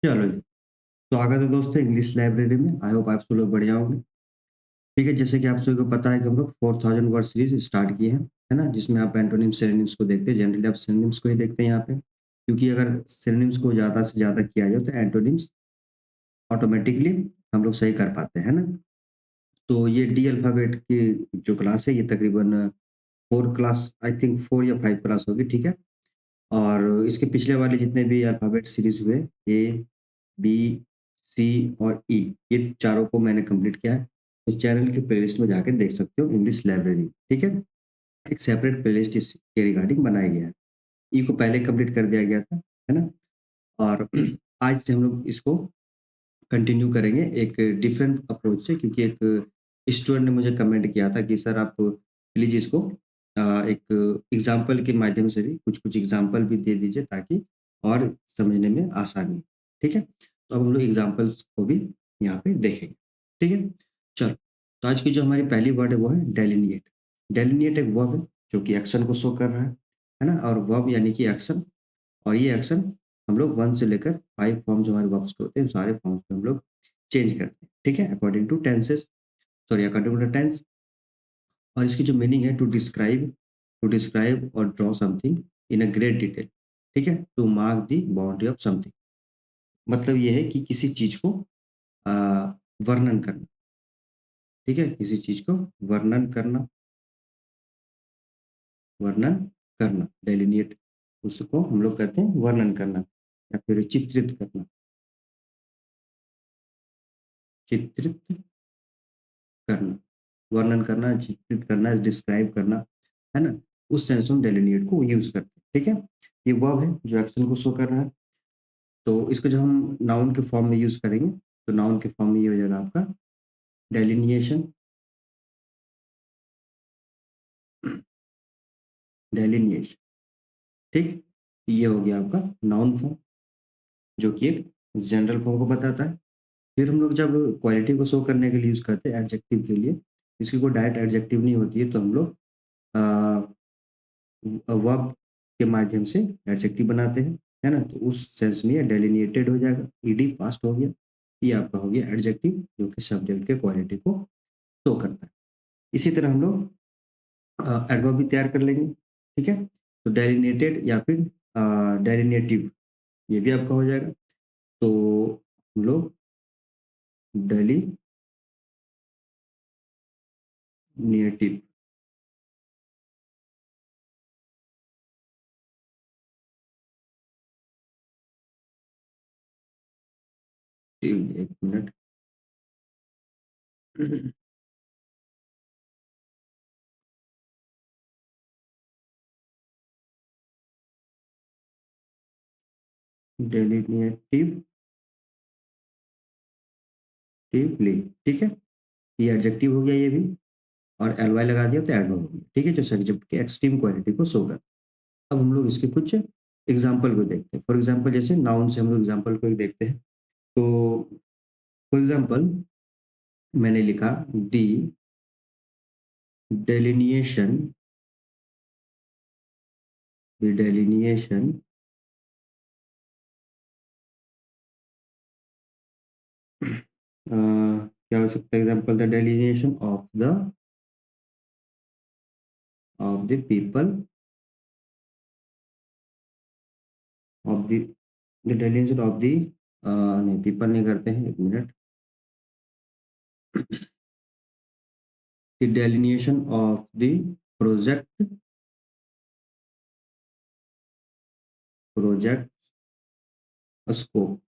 चलो जी। स्वागत है दोस्तों इंग्लिश लाइब्रेरी में। आई होप आप सब लोग बढ़िया होंगे। ठीक है, जैसे कि आप सभी को पता है कि हम लोग 4000 वर्ड सीरीज स्टार्ट किए हैं, है ना? जिसमें आप एंटोनिम्स, सिनोनिम्स को देखते हैं। जनरली आप सिनोनिम्स को ही देखते हैं यहाँ पे, क्योंकि अगर सिनोनिम्स को ज़्यादा से ज़्यादा किया जाए तो एंटोनिम्स ऑटोमेटिकली हम लोग सही कर पाते हैं, है ना? तो ये डी अल्फ़ाबेट की जो क्लास है, ये तकरीबन 4 क्लास, आई थिंक 4 या 5 क्लास होगी, ठीक है? और इसके पिछले वाले जितने भी अल्फ़ाबेट सीरीज़ हुए, ए, बी, सी और ई, ये चारों को मैंने कंप्लीट किया है। तो चैनल की प्लेलिस्ट में जाके देख सकते हो, इंग्लिश लाइब्रेरी, ठीक है? एक सेपरेट प्लेलिस्ट इसके रिगार्डिंग बनाया गया है। ई को पहले कंप्लीट कर दिया गया था, है ना? और आज से हम लोग इसको कंटिन्यू करेंगे एक डिफरेंट अप्रोच से, क्योंकि एक स्टूडेंट ने मुझे कमेंट किया था कि सर आप प्लीज़ इसको एक एग्ज़ाम्पल के माध्यम से भी कुछ-कुछ एग्ज़ाम्पल भी दे दीजिए, ताकि और समझने में आसानी हो, ठीक है? तो अब हम लोग एग्ज़ाम्पल्स को भी यहाँ पे देखेंगे, ठीक है? चलो, तो आज की जो हमारी पहली वर्ड है वो है डेलिनिएट। डेलिनिएट एक वर्ब है जो कि एक्शन को शो कर रहा है ना? और वर्ब यानी कि एक्शन, और ये एक्शन हम लोग 1 से लेकर 5 फॉर्म्स हमारे वर्ब्स के होते हैं, सारे फॉर्म्स में हम लोग चेंज करते हैं, ठीक है? According to tense. और इसकी जो मीनिंग है, टू डिस्क्राइब और draw something in a great detail, ठीक है? To mark the boundary of something. मतलब ये है कि किसी चीज़ को अ, वर्णन करना, ठीक है? किसी चीज़ को वर्णन करना, वर्णन करना, डेलिनिएट, उसको हम लोग कहते हैं वर्णन करना या फिर चित्रित करना, चित्रित करना, वर्णन करना, चित्रित करना, डिस्क्राइब करना, है ना? उस सेंस में डेलिनिएट को यूज़ करते हैं, ठीक है? ये वर्ब है जो एक्शन को शो कर रहा है। तो इसको जब हम नाउन के फॉर्म में यूज़ करेंगे, तो नाउन के फॉर्म में ये हो जाएगा आपका डेलिनिएशन, डेलिनिएशन, ठीक? ये हो गया आपका नाउन फॉर्म, जो कि एक जनरल फॉर्म को बताता है। फिर हम लोग जब क्वालिटी को शो करने के लिए यूज़ करते हैं एडजेक्टिव के लिए, इसकी कोई डायरेक्ट एडजेक्टिव नहीं होती है, तो हम लोग अ वर्ब के माध्यम से एडजेक्टिव बनाते हैं, है ना? तो उस सेंस में ये डेलिनिएटेड हो जाएगा, ईडी पास्ट हो गया। ये आपका हो गया एडजेक्टिव, जो कि सब्जेक्ट के क्वालिटी को शो करता है। इसी तरह हम लोग एडवर्ब भी तैयार कर लेंगे, ठीक है? तो डेलिनिएटेड या फिर डेलिनेटिव, ये भी आपका हो जाएगा। तो हम लोग डेलिनिएटिव, एक मिनट। डेलिनिएटिव टिवली, ठीक है? ये एडजेक्टिव हो गया ये भी, और एल-वाई लगा दिया तो एडवर्ब हो गया, ठीक है? जो सब्जेक्ट के एक्सट्रीम क्वालिटी को शो करता है। अब हम लोग इसके कुछ एग्ज़ाम्पल को देखते हैं। फॉर एग्ज़ाम्पल जैसे नाउन से हम लोग एग्ज़ाम्पल को एक देखते हैं। तो फॉर एग्ज़ाम्पल मैंने लिखा दी डेलिनिएशन, द डेलिनिएशन क्या हो सकता है example? The delineation of the people of the delineation of the नहीं, पीपल नहीं करते हैं, 1 minute. The delineation of the project project scope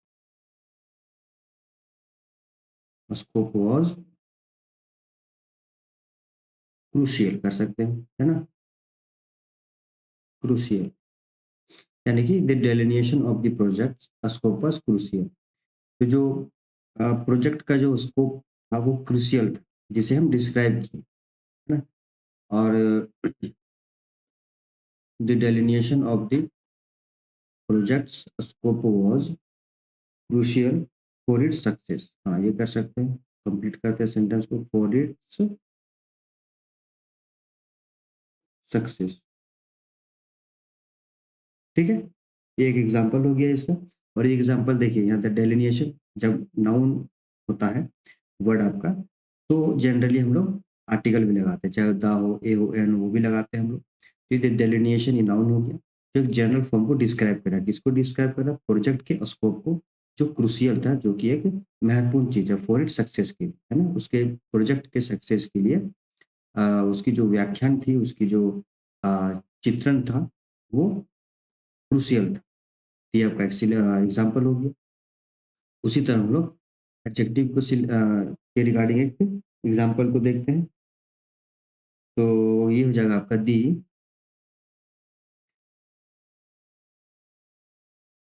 scope was crucial कर सकते हैं, है ना? क्रूशियल, यानी कि the delineation of the project scope was crucial. तो जो प्रोजेक्ट का जो स्कोप था वो क्रूशियल था, जिसे हम डिस्क्राइब किए, है ना? और the delineation of the project's scope was crucial for its success. हाँ, ये कर सकते हैं। कंप्लीट करते हैं सेंटेंस को, फॉर इट्स सक्सेस, ठीक है? ये एक एग्जांपल हो गया इसका। और एक एग्जांपल देखिए यहाँ पर डेलिनिएशन, जब नाउन होता है वर्ड आपका, तो जनरली हम लोग आर्टिकल भी लगाते हैं, चाहे द हो, ए हो, एन हो, वो भी लगाते हैं हम लोग। तो ये डेलिनिएशन, ये नाउन हो गया जो एक जनरल फॉर्म को डिस्क्राइब कर रहा है। किसको डिस्क्राइब कर रहा है? प्रोजेक्ट के स्कोप को, जो क्रूशियल था, जो कि एक महत्वपूर्ण चीज है फॉर इट सक्सेस के लिए, है ना, उसके प्रोजेक्ट के सक्सेस के लिए। उसकी जो व्याख्यान थी, उसकी जो चित्रण था, वो क्रूशियल था। ये आपका एग्जाम्पल हो गया। उसी तरह हम लोग एडजेक्टिव को के रिगार्डिंग एक एग्जाम्पल को देखते हैं। तो ये हो जाएगा आपका दी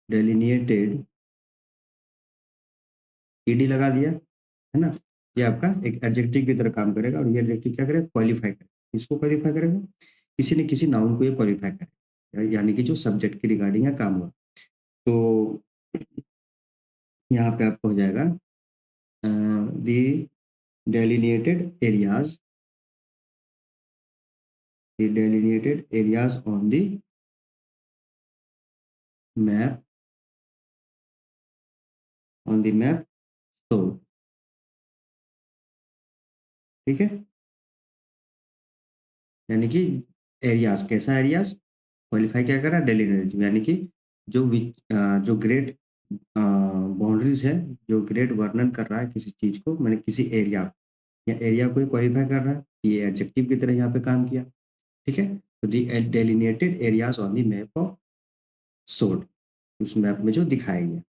डेलिनिएटेड, ईडी लगा दिया, है ना। ये आपका एक एडजेक्टिव की तरह काम करेगा, और ये एडजेक्टिव क्या करेगा? क्वालिफाई करेगा। इसको क्वालिफाई करेगा, किसी न किसी नाउन को ये क्वालिफाई करेगा, यानी कि जो सब्जेक्ट के रिगार्डिंग है काम हुआ। तो यहाँ पे आपको हो जाएगा the delineated areas, the delineated areas on the map, on the map. तो ठीक है, यानी कि एरियाज, कैसा एरियाज क्वालिफाई क्या कर रहा है? डेलिनेटिव, यानी कि जो ग्रेट बाउंड्रीज है, जो ग्रेट वर्णन कर रहा है किसी चीज को, मैंने किसी एरिया या एरिया को क्वालिफाई कर रहा है, ये एडजेक्टिव की तरह यहाँ पे काम किया। ठीक है, तो the delineated areas on the map of sod, उस मैप में जो दिखाया गया।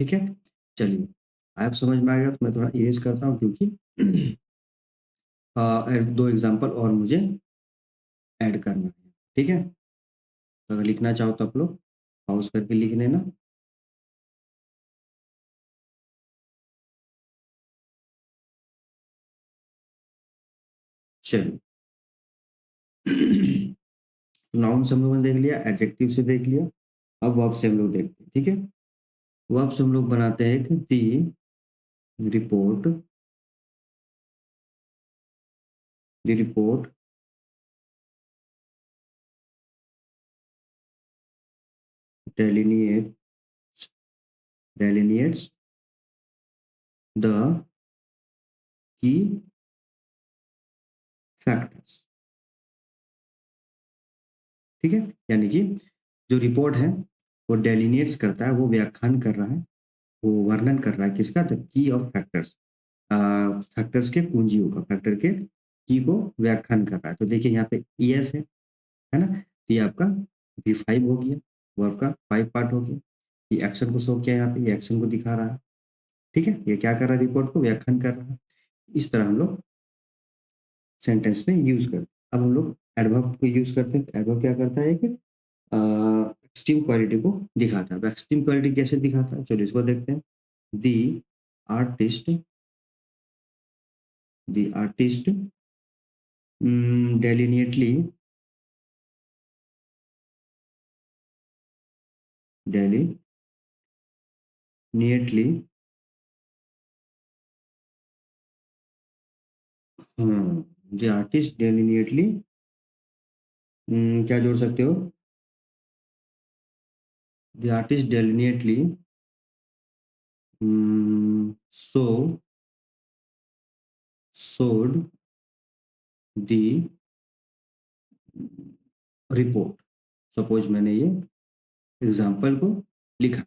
ठीक है, चलिए, आप समझ में आ गया तो मैं थोड़ा इरेज करता हूँ, क्योंकि दो एग्जांपल और मुझे ऐड करना है। ठीक है, तो अगर लिखना चाहो तो आप लोग पॉज करके लिख लेना। चलिए, नाउन से हम लोगों ने देख लिया, एडजेक्टिव से देख लिया, अब वर्ब से हम लोग देखते हैं। ठीक है, वर्ब से हम लोग बनाते हैं एक the report, the report delineate delineates the key factors। ठीक है, यानी कि जो रिपोर्ट है वो डेलिनेट्स करता है, वो व्याख्यान कर रहा है, वो वर्णन कर रहा है किसका? The key of factors, factors के कुंजियों का, फैक्टर के की को व्याख्यान कर रहा है। तो देखिए यहाँ पे ईएस है ना, तो ये आपका V5 हो गया, वर्ब का 5 पार्ट हो गया। ये एक्शन को शो किया, यहाँ पे ये एक्शन को दिखा रहा है। ठीक है, ये क्या कर रहा है? रिपोर्ट को व्याख्यान कर रहा है। इस तरह हम लोग सेंटेंस में यूज करते हैं। अब हम लोग एडवर्ब को यूज करते हैं। एडवर्ब क्या करता है कि एक्सट्रीम क्वालिटी को दिखाता है। एक्सट्रीम क्वालिटी कैसे दिखाता है? चलिए इसको देखते हैं। The artist, the artist delineately, delineately, the artist delineately, क्या जोड़ सकते हो? द आर्टिस्ट डेलिनिएटली सो सोड दी रिपोर्ट। सपोज मैंने ये एग्जाम्पल को लिखा,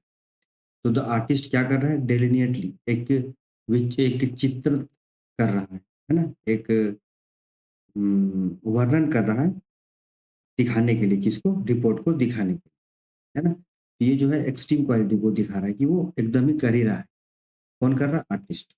तो द आर्टिस्ट क्या कर रहा है? डेलिनिएटली एक चित्र कर रहा है ना, एक वर्णन कर रहा है, दिखाने के लिए, किसको? रिपोर्ट को दिखाने के लिए, है ना। तो ये जो है एक्सट्रीम क्वालिटी को दिखा रहा है कि वो एकदम ही कर ही रहा है। कौन कर रहा है? आर्टिस्ट,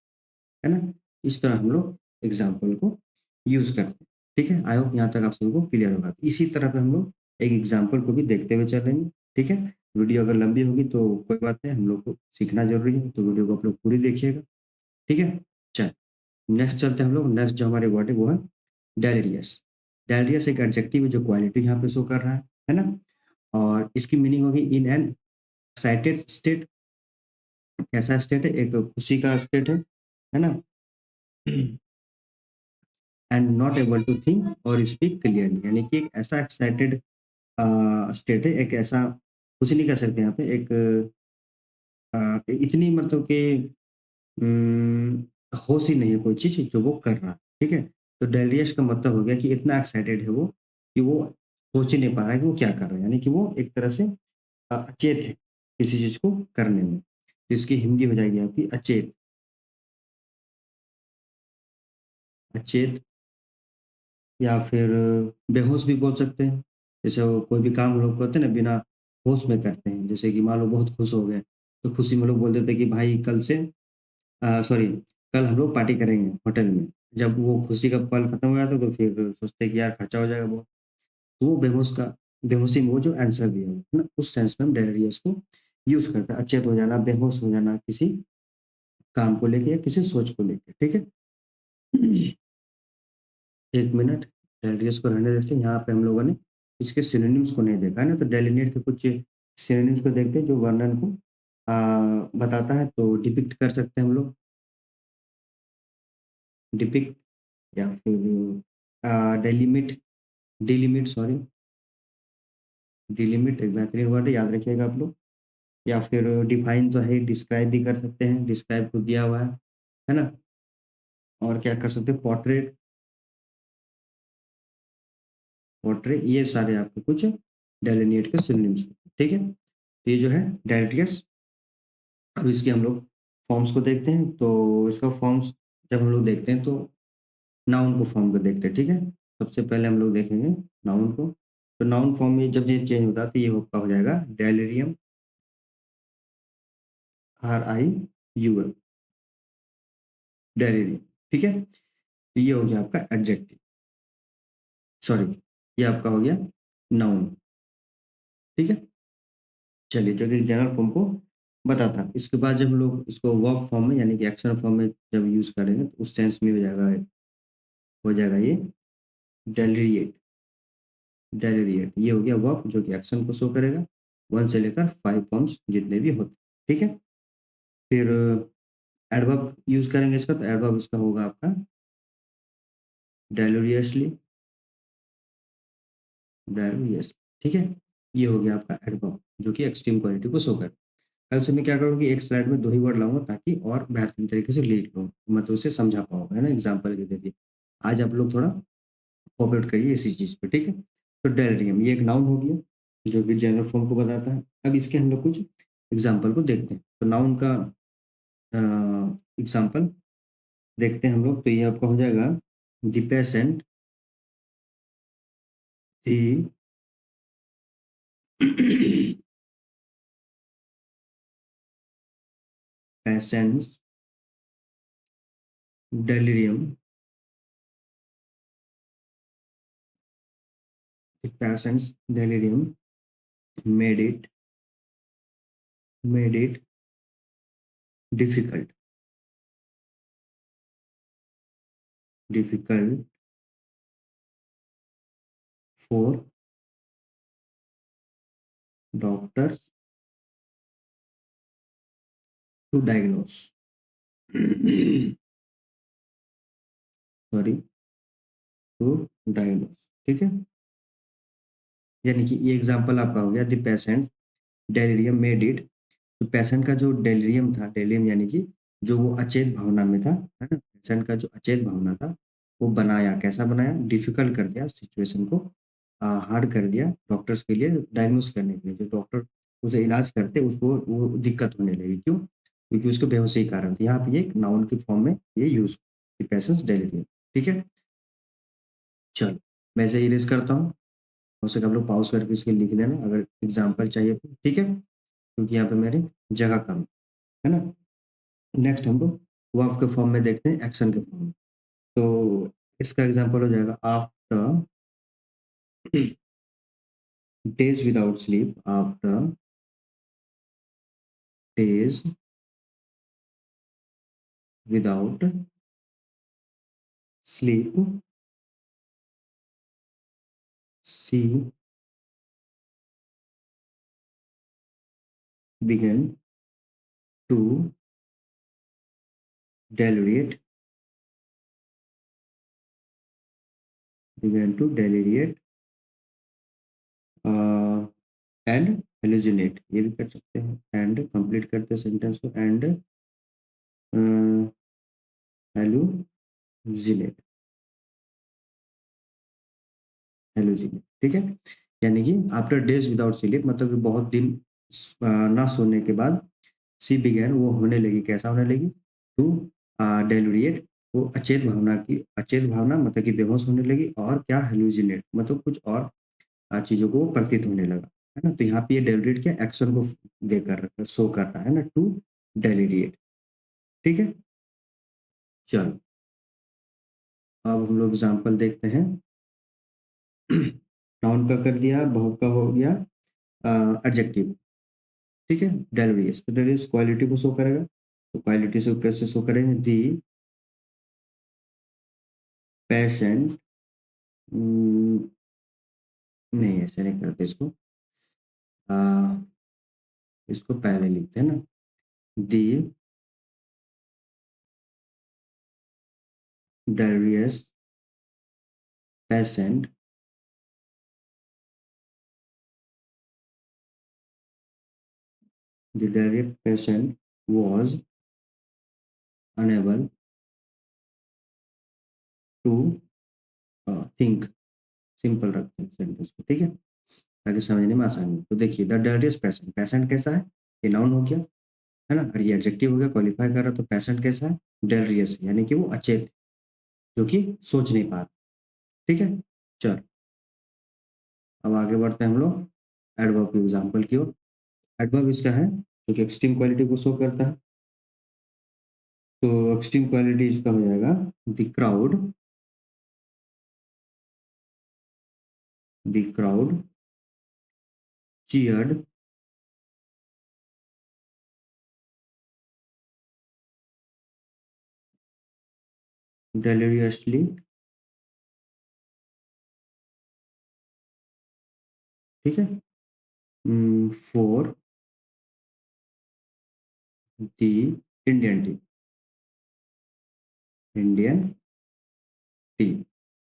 है ना। इस तरह हम लोग एग्जाम्पल को यूज करते हैं। ठीक है, आई होप यहाँ तक आप सबको क्लियर होगा। इसी तरह पे हम लोग एक एग्जाम्पल को भी देखते हुए चलेंगे। ठीक है, वीडियो अगर लंबी होगी तो कोई बात नहीं, हम लोग को सीखना जरूरी है, तो वीडियो को आप लोग पूरी देखिएगा। ठीक है, चल नेक्स्ट चलते हैं हम लोग। नेक्स्ट जो हमारे वर्ड है वो है डेलिरियस। डेलिरियस एक एडजेक्टिव है जो क्वालिटी यहाँ पे शो कर रहा है ना। और इसकी मीनिंग होगी इन एन एक्साइटेड स्टेट। कैसा स्टेट है? एक खुशी का स्टेट है ना। And not able to think और स्पीक क्लियरली, यानी कि एक ऐसा एक्साइटेड स्टेट है, एक ऐसा, कुछ नहीं कर सकते यहाँ पे, एक इतनी मतलब कि उम, होश ही नहीं है कोई चीज़ जो वो कर रहा है, ठीक है? तो डेलिरियस का मतलब हो गया कि इतना एक्साइटेड है वो, कि वो सोच ही नहीं पा रहा है कि वो क्या कर रहा है। यानी कि वो एक तरह से अचेत है किसी चीज़ को करने में। तो इसकी हिंदी हो जाएगी आपकी अचेत। अचेत या फिर बेहोश भी बोल सकते हैं। जैसे वो कोई भी काम लोग करते हैं ना बिना होश में करते हैं। जैसे कि मान लो बहुत खुश हो गए, तो खुशी में लोग बोल देते हैं कि भाई कल से सॉरी कल हम लोग पार्टी करेंगे होटल में। जब वो खुशी का पल खत्म हो जाता है तो फिर सोचते हैं कि यार खर्चा हो जाएगा बहुत। तो वो बेहोशी में वो जो आंसर दिया हुआ है ना, उस सेंस में हम डेरियस को यूज़ करते हैं। अचेत हो जाना, बेहोश हो जाना किसी काम को लेके या किसी सोच को लेके, ठीक है? 1 मिनट डेलिरियस को रहने देते हैं। यहाँ पे हम लोगों ने इसके सिनोनिम्स को नहीं देखा है ना, तो डेलिनेट के कुछ सिनोनिम्स को देखते हैं जो वर्णन को बताता है। तो डिपिक्ट कर सकते हैं हम लोग, डिपिक्ट या फिर डेलिमिट डिलिमिट सॉरी डिलिमिट एक बेहतरीन वर्ड है, याद रखिएगा आप लोग। या फिर डिफाइन तो है ही, डिस्क्राइब भी कर सकते हैं, डिस्क्राइब तो दिया हुआ है ना? और क्या कर सकते हैं, पोर्ट्रेट पोर्ट्रे ये सारे आपके कुछ डेलिनेट के सिनोनिम्स, ठीक है? तो ये जो है डेरिटियस। अब इसके हम लोग फॉर्म्स को देखते हैं। तो इसका फॉर्म्स जब हम लोग देखते हैं तो नाउन को फॉर्म को देखते हैं, ठीक है? सबसे पहले हम लोग देखेंगे नाउन को। तो नाउन फॉर्म में जब ये चेंज होता है तो ये आपका हो जाएगा डेलिरियम, RIUM, डेलिरियम, ठीक है? तो ये हो गया आपका एडजेक्टिव, सॉरी ये आपका हो गया नाउन, ठीक है? चलिए, जो कि जनरल फॉर्म को बताता। इसके बाद जब हम लोग इसको वर्ब फॉर्म में यानी कि एक्शन फॉर्म में जब यूज़ करेंगे तो उस सेंस में हो जाएगा ये डेलिरिएट। डेरिएट ये हो गया वर्ब जो कि एक्शन को शो करेगा। 1 से लेकर 5 फॉर्म्स जितने भी होते हैं, ठीक है? फिर एडवर्ब यूज़ करेंगे इसका, तो एडवर्ब इसका होगा आपका डेलोरियसली, डेलोरियस, ठीक है? ये हो गया आपका एडवर्ब जो कि एक्सट्रीम क्वालिटी को शो करता है। कल से मैं क्या करूँगा कि एक स्लाइड में 2 ही वर्ड लाऊँगा ताकि और बेहतरीन तरीके से लिख लूँ, मतलब उसे समझा पाऊँ, है ना? एग्ज़ाम्पल के ज़रिए। आज आप लोग थोड़ा कोऑपरेट करिए इसी चीज़ पे, ठीक है? तो डेरिडियम ये एक नाउन हो गया, जो कि जनरल फॉर्म को बताता है। अब इसके हम लोग कुछ एग्ज़ाम्पल को देखते हैं। तो नाउन का अ, एग्ज़ाम्पल देखते हैं हम लोग, तो ये आपका हो जाएगा the patient, the patient's delirium, the patient's delirium made it made it difficult difficult for doctors to diagnose sorry to diagnose, ठीक है? यानी कि ये एग्जांपल आपका हो गया the patient delirium made it. तो पेशेंट का जो डेलिरियम था, डेलिरियम यानी कि जो वो अचेत भावना में था, है ना? पेशेंट का जो अचेत भावना था, वो बनाया, कैसा बनाया? डिफिकल्ट कर दिया सिचुएशन को, हार्ड कर दिया डॉक्टर्स के लिए डायग्नोस करने के लिए। जो डॉक्टर उसे इलाज करते उसको वो दिक्कत होने लगी, क्यों? क्योंकि उसको बेहोशी के कारण। तो यहाँ पे ये एक नाउन की फॉर्म में ये यूज पेशेंट्स डेलिरियम, ठीक है? चलो, मैं इसे इरेज करता हूँ। हो सके आप लोग पॉज़ करके इसके लिख लेना अगर एग्ज़ाम्पल चाहिए तो, ठीक है? क्योंकि यहाँ पे मेरी जगह कम है ना? नेक्स्ट हम लोग वर्ब के फॉर्म में देखते हैं, एक्शन के फॉर्म में। तो इसका एग्ज़ाम्पल हो जाएगा after days without sleep, after days without sleep, she began to deliriate began to deliriate and hallucinate ये भी कर सकते हैं। एंड कंप्लीट करते हैं सेंटेंस को, एंड हेलुसिनेट, हेलुसिनेट, ठीक है। यानी कि आफ्टर डेज विदाउट स्लीप, मतलब कि बहुत दिन ना सोने के बाद, सी बिगैन वो होने लगी, कैसा होने लगी, टू डेलुरिएट, वो अचेत भावना मतलब कि बेहोश होने लगी, और क्या, हेलुसिनेट मतलब कुछ और चीजों को प्रतीत होने लगा, है ना। तो यहाँ पे ये डेलुरेट क्या एक्शन को देकर शो कर रहा है ना, टू डेलुरिएट, ठीक है। चलो अब हम लोग एग्जाम्पल देखते हैं। नाउन का कर दिया, वर्ब का हो गया, एडजेक्टिव, ठीक है। डेलुरियस, तो डेलुरियस क्वालिटी को शो करेगा, तो क्वालिटी से कैसे शो करेंगे, दी पेशेंट, नहीं ऐसे नहीं करते इसको, आ, इसको पहले लिखते हैं ना, the delirious patient the delirious patient was unable to think, simple रखते हैं सेंटेंस को, ठीक है, ताकि समझने में आसानी हो। तो देखिए, द डेलिरियस पेशेंट, पेशेंट कैसा है, ये नाउन हो गया, है ना, और ये एडजेक्टिव हो गया, क्वालिफाई कर रहा, तो पेशेंट कैसा है, डेलिरियस, यानी कि वो अचेत, जो कि सोच नहीं पा रहा, ठीक है। चलो अब आगे बढ़ते हैं हम लोग एडवर्ब के एग्जाम्पल की ओर। एडवर्ब इसका है जो कि एक्सट्रीम क्वालिटी को शो करता है, तो एक्सट्रीम क्वालिटी इसका हो जाएगा, the crowd, the crowd cheered deliriously, ठीक है, for the Indian team, Indian team,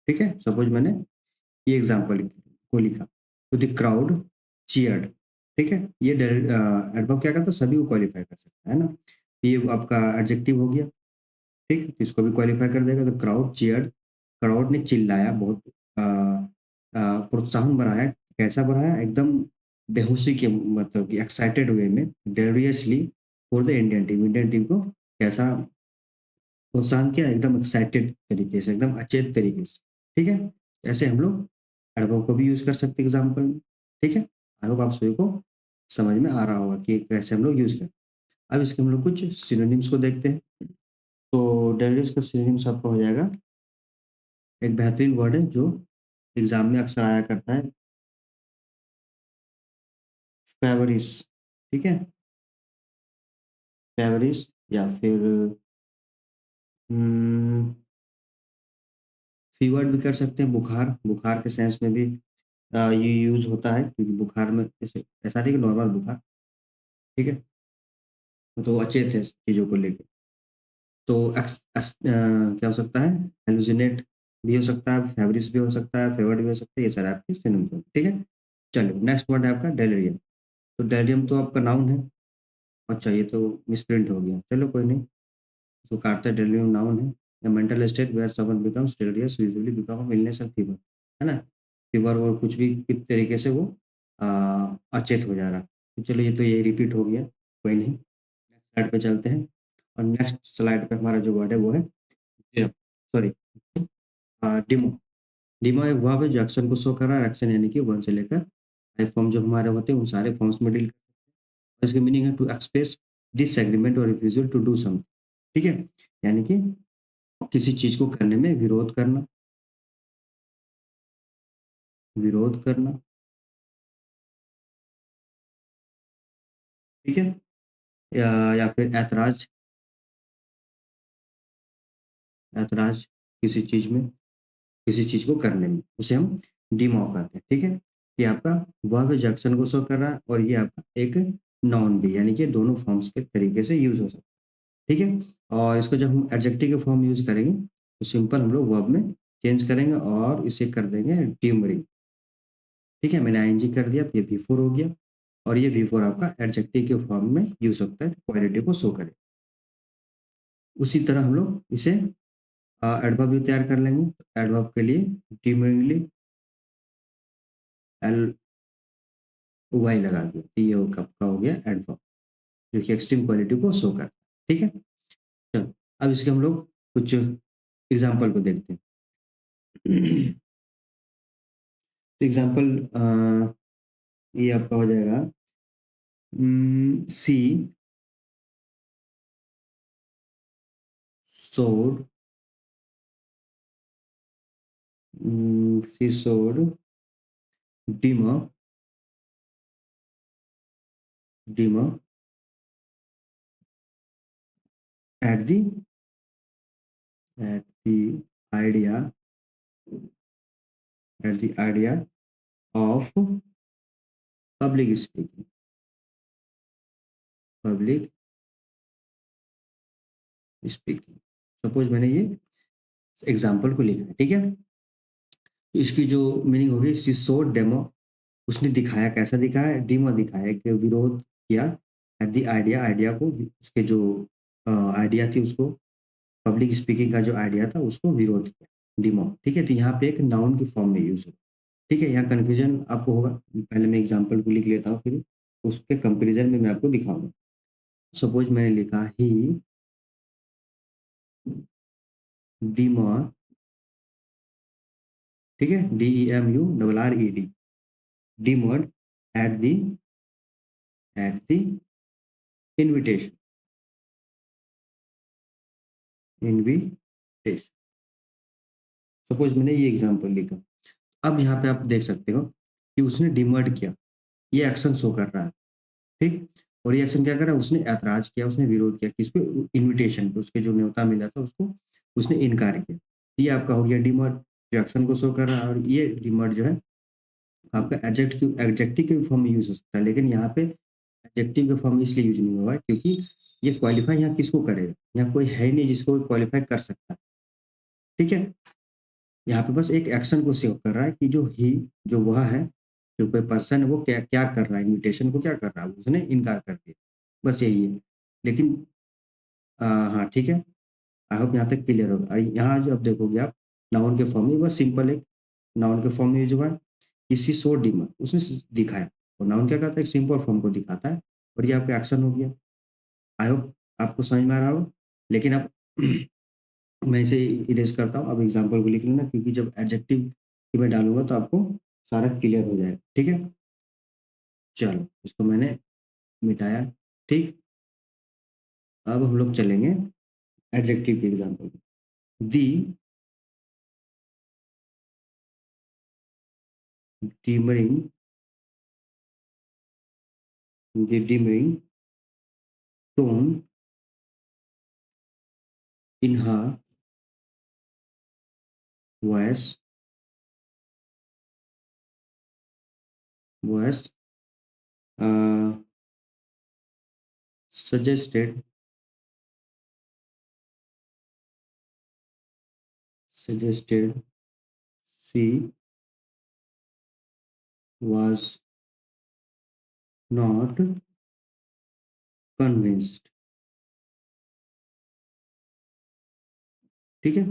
ठीक है। सपोज मैंने ये एग्जांपल को लिखा, तो द क्राउड चीयर्ड, ठीक है। ये एडवर्ब क्या करता है, सभी को क्वालिफाई कर सकता है ना। ये आपका एडजेक्टिव हो गया, ठीक है, तो इसको भी क्वालिफाई कर देगा, तो क्राउड चीयर्ड, क्राउड ने चिल्लाया, बहुत प्रोत्साहन बढ़ाया, कैसा बढ़ाया, एकदम बेहोशी के मतलब कि एक्साइटेड वे में, deliriously for the Indian team, Indian team को कैसा प्रोत्साहन किया, एकदम एक्साइटेड तरीके से, एकदम अचेत तरीके से, ठीक है। ऐसे हम लोग एडवर्ब को भी यूज कर सकते एग्जाम्पल में, ठीक है। आई होप आप सभी को समझ में आ रहा होगा कि कैसे हम लोग यूज करें। अब इसके हम लोग कुछ सिनोनिम्स को देखते हैं। तो डेरिवेटिव्स का सिनोनिम्स आपका हो जाएगा, एक बेहतरीन वर्ड है जो एग्जाम में अक्सर आया करता है, फेवरिस, ठीक है, फेवरिस, या फिर फीवर भी कर सकते हैं, बुखार, बुखार के सेंस में भी ये यूज होता है, क्योंकि बुखार में जैसे ऐसा नहीं कि नॉर्मल बुखार, ठीक है, तो अचेत है चीजों को लेके। तो क्या हो सकता है, हेलुसिनेट भी हो सकता है, फेवरिस भी हो सकता है, फेवर्ड भी हो सकता है, ये सारे आपके सिनोनिम्स हैं, ठीक है। चलो नेक्स्ट वर्ड है आपका डेलिरियम। तो डेलिरियम तो आपका नाउन है, अच्छा ये तो मिसप्रिंट हो गया, चलो कोई नहीं, इसको काटते हैं, डेलिरियम नाउन है, या mental state where someone becomes delirious usually become of illness and fever, है ना, फीवर और कुछ भी किस तरीके से वो अचेत हो जा रहा, तो चलो ये तो ये रिपीट हो गया, कोई नहीं, नेक्स्ट स्लाइड पे चलते हैं। और नेक्स्ट स्लाइड पे हमारा जो वर्ड है वो है सॉरी, डिमो। डिमो एक वर्ब है जो एक्शन को शो कर रहा है, एक्शन यानी कि वन से लेकर फाइव फॉर्म जो हमारे होते हैं उन सारे फॉर्म्स में डील करते हैं। इसकी मीनिंग है टू एक्सप्रेस डिसएग्रीमेंट और रिफ्यूजल टू डू समथिंग, ठीक है, यानी कि किसी चीज को करने में विरोध करना, विरोध करना, ठीक है, या फिर ऐतराज, ऐतराज किसी चीज में, किसी चीज को करने में, उसे हम डिमो कहते हैं, ठीक है। ये आपका वर्ब जो एक्शन को शो कर रहा है, और ये आपका एक नाउन भी, यानी कि दोनों फॉर्म्स के तरीके से यूज हो सकता है, ठीक है। और इसको जब हम एडजेक्टिव के फॉर्म यूज करेंगे, तो सिंपल हम लोग वर्ब में चेंज करेंगे और इसे कर देंगे टिमरिंग, ठीक है। मैंने आईएनजी कर दिया, तो ये भी फोर हो गया, और ये V4 आपका एडजेक्टिव के फॉर्म में यूज होता है, जो क्वालिटी को शो करे। उसी तरह हम लोग इसे एडवर्ब भी तैयार कर लेंगे। एडवर्ब के लिए डिमरिंगली एल वाई लगा दिया, तो ये कब का हो गया एडवर्ब, जो कि एक्सट्रीम क्वालिटी को शो करता है। ठीक है, चलो अब इसके हम लोग कुछ एग्जाम्पल को देखते हैं। तो एग्जाम्पल ये आपका हो जाएगा सी showed, she showed demur demur at the idea of public speaking, public speaking. Suppose मैंने ये एग्जाम्पल को लिखा है, ठीक है। इसकी जो मीनिंग होगी, सी सो डेमो, उसने दिखाया, कैसा दिखाया, डेमो दिखाया कि विरोध किया, एट द आइडिया, आइडिया को, उसके जो आइडिया थी उसको, पब्लिक स्पीकिंग का जो आइडिया था उसको विरोध किया, डिमो। ठीक है, तो यहाँ पे एक नाउन की फॉर्म में यूज हो। ठीक है, यहाँ कन्फ्यूजन आपको होगा, पहले मैं एग्जाम्पल को लिख लेता हूँ, फिर उसके कंपेरिजन में मैं आपको दिखाऊंगा। सपोज मैंने लिखा ही डिमर, ठीक है, DEMURRED, demurred at the invitation, invitation. Suppose मैंने ये एग्जाम्पल लिखा। अब यहाँ पे आप देख सकते हो कि उसने डिमर्ड किया, ये एक्शन शो कर रहा है, ठीक। और ये एक्शन क्या कर रहा है, उसने ऐतराज किया, उसने विरोध किया, किस पे, इनविटेशन पे, उसके जो न्योता मिला था उसको उसने इनकार किया। ये आपका हो गया डिमर्ड, जो एक्शन को शो कर रहा है। और ये डिमर्ड जो है आपका एडजेक्टिव एडजेक्टिव के फॉर्म में यूज हो सकता है, लेकिन यहाँ पे एडजेक्टिव के फॉर्म में इसलिए यूज नहीं हुआ है क्योंकि ये क्वालिफाई यहाँ किसको करेगा, यहाँ कोई है नहीं जिसको क्वालिफाई कर सकता है। ठीक है, यहाँ पे बस एक एक्शन को शो कर रहा है कि जो ही, जो वह है, जो कोई पर्सन है, वो क्या क्या कर रहा है, इन्विटेशन को क्या कर रहा है, उसने इनकार कर दिया, बस यही है। लेकिन हाँ ठीक है, आई होप यहाँ तक क्लियर होगा। और यहाँ जो अब देखोगे आप, नाउन के फॉर्म में बस सिंपल एक नाउन के फॉर्म में यूज हुआ है, किसी सो डीमर, उसने दिखाया, और नाउन क्या करता है, एक सिंपल फॉर्म को दिखाता है, और ये आपका एक्शन हो गया। आई होप आपको समझ में आ रहा हो। लेकिन अब मैं इसे इरेज करता हूँ, अब एग्जाम्पल को लिख लेना, क्योंकि जब एडजेक्टिव की मैं डालूंगा तो आपको सारा क्लियर हो जाएगा। ठीक है, चलो इसको मैंने मिटाया। ठीक, अब हम लोग चलेंगे एडजेक्टिव के example. The demurring, the demurring tone in her voice voice uh, suggested suggested she was not convinced। ठीक है,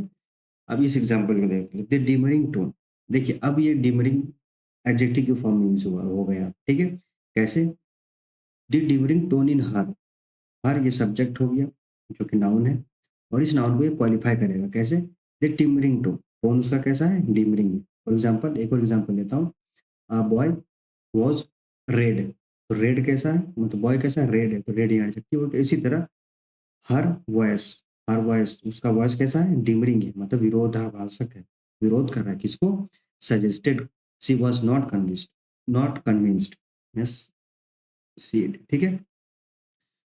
अब इस एग्जांपल को देख लेते हैं, डिमरिंग टोन। देखिए अब ये डिमरिंग एडजेक्टिव के फॉर्म में यूज हुआ हो गया। ठीक है, कैसे, द डिमरिंग टोन इन हर, हर ये सब्जेक्ट हो गया जो कि नाउन है, और इस नाउन को ये क्वालिफाई करेगा कैसे, द टिमरिंग टोन, टोन उसका कैसा है, डिमरिंग। फॉर एग्जांपल, एक और एग्जांपल लेता हूँ, बॉय वॉज रेड, तो रेड कैसा है, मतलब बॉय कैसा है, रेड है, तो रेड यहाँ एडजेक्टिव हो गया। इसी तरह हर वॉइस, हर वॉइस, उसका वॉइस कैसा है, डिमरिंग है, मतलब विरोधाभासक है, विरोध कर रहा है किसको, suggested, she was not convinced, not convinced, yes see, ठीक है।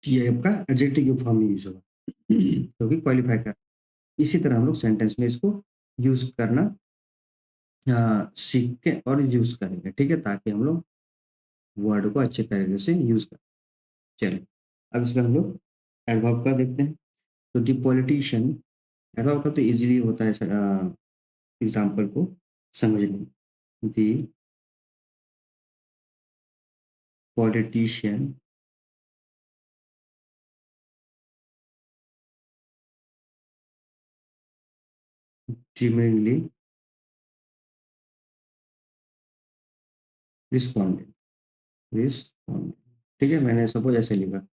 ये आपका एडजेक्टिव के फॉर्म में यूज होगा, क्योंकि क्वालिफाई कर। इसी तरह हम लोग सेंटेंस में इसको यूज करना सीख के और यूज करेंगे। ठीक है, ताकि हम लोग वर्ड को अच्छे तरीके से यूज करें। चलिए अब इसमें हम लोग एडवर्ब का देखते हैं। तो दी पॉलिटिशियन, एडवर्ब का तो इजीली होता है एग्जाम्पल को समझने में। दी पॉलिटिशियन टीमिंगली रिस्पॉन्डेड रिस्पॉन्डेड। ठीक है, मैंने सपोज ऐसे लिखा,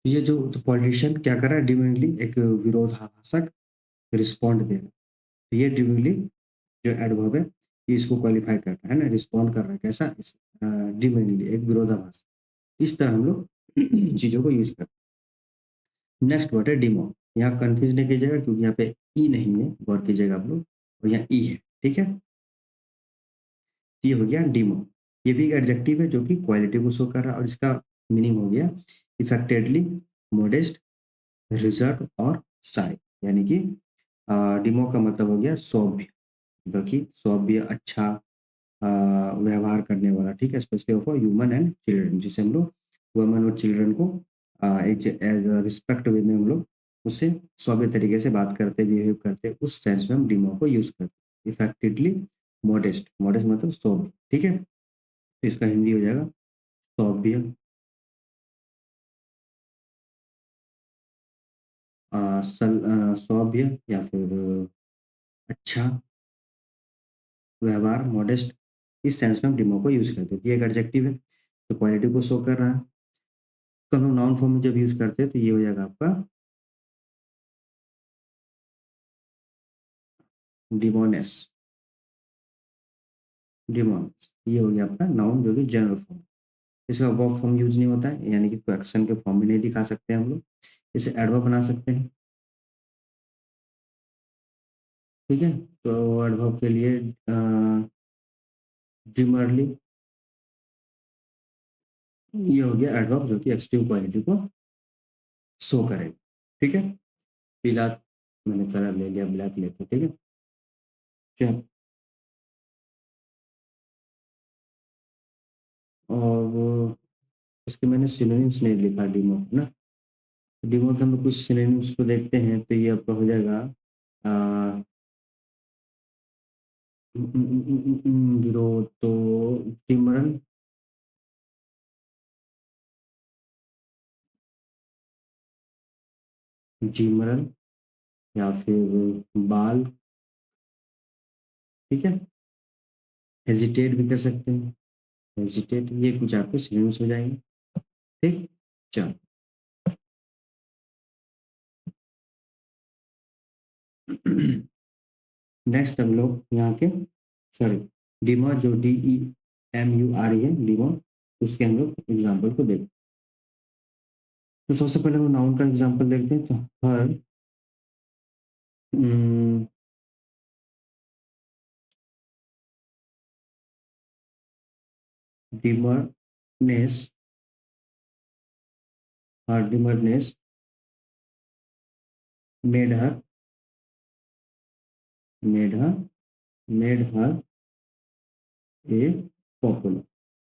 ये जो पॉलिटिशियन क्या कर रहा है, डिमिंगली एक विरोधाभासक रिस्पॉन्ड दे रहा है। तो ये डिमिंगली जो एडवर्ब है, ये इसको क्वालिफाई कर रहा है ना, रिस्पॉन्ड कर रहा है कैसा, डिमिंगली एक विरोधाभास। इस तरह हम लोग चीजों को यूज करते हैं। नेक्स्ट वर्ड है डिमो। यहाँ कंफ्यूज नहीं कीजिएगा क्योंकि यहाँ पे ई नहीं है, गौर कीजिएगा आप लोग, और यहाँ ई है। ठीक है, ये हो गया डिमो। ये भी एक एडजेक्टिव है जो कि क्वालिटी को शो कर रहा है, और इसका मीनिंग हो गया इफेक्टेडली, मोडेस्ट, रिजर्व और शाय। यानी कि डिमो का मतलब हो गया सौम्य, जो कि सौम्य, अच्छा व्यवहार करने वाला। ठीक है, specially for human and children, जिसे हम लोग वुमेन और चिल्ड्रन को एक एज रिस्पेक्ट वे में हम लोग उससे सौम्य तरीके से बात करते, बिहेव करते, उस सेंस में हम डिमो को यूज करते। इफेक्टिवली मॉडेस्ट, मॉडेस्ट मतलब सौम्य। ठीक है, तो इसका हिंदी हो जाएगा सौम्य, सौम्य या फिर अच्छा व्यवहार, मॉडेस्ट। इस सेंस में हम डिमो को यूज करते हैं। तो ये एक एडजेक्टिव है, तो क्वालिटी को शो कर रहा है। तो हम लोग नाउन फॉर्म में जब यूज करते हैं तो ये हो जाएगा आपका डिमोनेस, डिमोनेस। ये हो गया आपका नाउन जो कि जनरल फॉर्म। इसका वर्ब फॉर्म यूज नहीं होता है, यानी कि कोई एक्शन के फॉर्म में नहीं दिखा सकते हम लोग, इसे एडवर्ब बना सकते हैं। ठीक है, तो एडवर्ब के लिए ड्रीमरली, ये हो गया एडवर्ब जो कि एक्सट्रीम क्वालिटी को शो करेगा। ठीक है, पीला मैंने कलर ले लिया, ब्लैक लेते, ठीक है। क्या, और इसके मैंने सिनोनिम्स नहीं लिखा डिमो ना। डिमो के हम लोग कुछ सिनोनिम्स को देखते हैं, तो ये आपका हो जाएगा विरोध, तो डिमरन, डिमरन या फिर बाल। ठीक है, हेजिटेट भी कर सकते हैं, हेजिटेट, ये कुछ आपके सिनोनिम्स हो जाएंगे। ठीक, चलो नेक्स्ट हम लोग यहाँ के, सॉरी, डिमो जो DEMUR है, डिमो, उसके हम लोग एग्जाम्पल को देखते हैं। तो सबसे पहले हम नाउन का एग्जाम्पल देखते हैं। तो her demurness, her demurness made her, made her, made her a popular.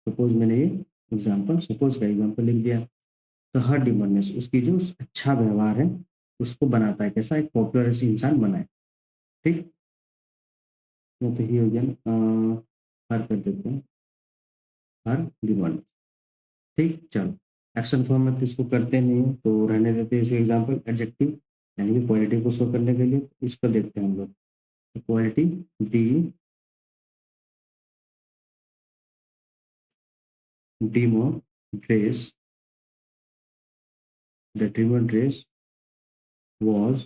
Suppose मैंने ये एग्जाम्पल, सपोज का एग्जाम्पल लिख दिया। तो हर डिमरनेस, उसकी जो अच्छा व्यवहार है उसको बनाता है कैसा, एक पॉपुलर ऐसी इंसान बनाए। ठीक, तो ये हो गया ना, हर कर देते हैं, हर डिमरनेस। ठीक, चलो एक्शन फॉर्म में तो इसको करते नहीं है, तो रहने देते हैं इसे एग्जाम्पल। एडजेक्टिव यानी कि क्वालिटी को शो करने के लिए इसको देखते हैं हम लोग। Quality, the demo dress, the demo dress was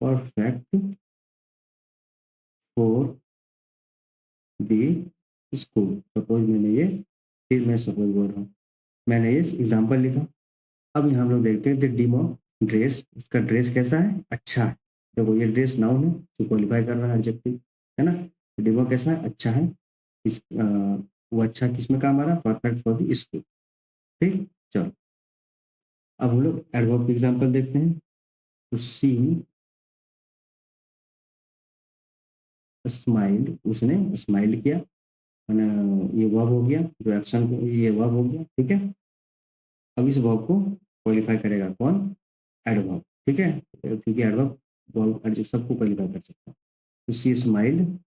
perfect for the school। Suppose मैंने ये, फिर मैं सपोज बोल रहा हूँ, मैंने ये एग्जाम्पल लिखा। अब यहाँ हम लोग देखते हैं डिमो ड्रेस, उसका ड्रेस कैसा है, अच्छा है। देखो ये ड्रेस नाउन है जो क्वालिफाई कर रहा है एडजेक्टिव, है ना। डिमो कैसा है, अच्छा है। वो अच्छा किस में काम आ रहा है, परफेक्ट फॉर द स्कूल। ठीक, चलो अब हम लोग एडवर्ब की एग्जाम्पल देखते हैं। तो सी स्माइल, उसने स्माइल किया, ये वर्ब हो गया, जो एक्शन को, ये वर्ब हो गया। ठीक है, अब इस वर्ब को क्वालिफाई करेगा कौन, एडवर्ब। ठीक है, क्योंकि एडवर्ब वर्ब एडजेक्टिव सबको क्वालिफाई कर सकता है। तो शी स्माइल्ड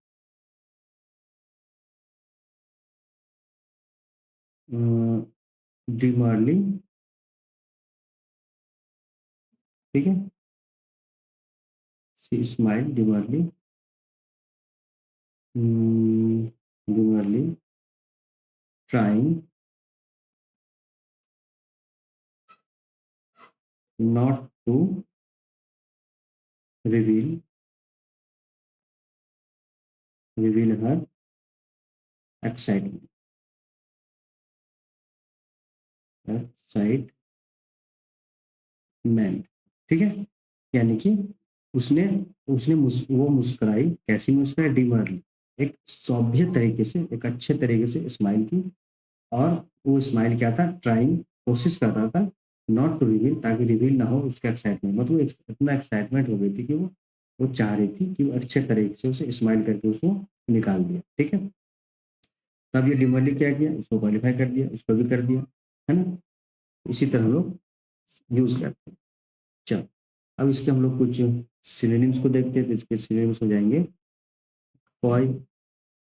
डिमरली, ठीक है, she smile demurely, demurely trying not to reveal her excitement, excitement, ठीक है। यानी कि उसने उसने वो मुस्कुराई, कैसी मुस्कुराई, डिमरली, एक सौम्य तरीके से, एक अच्छे तरीके से स्माइल की। और वो स्माइल क्या था, ट्राइंग, कोशिश कर रहा था, नॉट टू रिवील, ताकि रिवील ना हो उसका एक्साइटमेंट, मतलब इतना एक्साइटमेंट हो गई थी कि वो चाह रही थी कि वो अच्छे तरीके से उसे स्माइल करके उसको निकाल दिया, ठीक है। तब ये डिमरली क्या किया, इसको क्वालिफाई कर दिया, इसको भी कर दिया, है ना। इसी तरह हम लोग यूज करते हैं। चलो, अब इसके हम लोग कुछ सिनोनिम्स को देखते हैं। तो इसके सिनोनिम्स हो जाएंगे कॉय,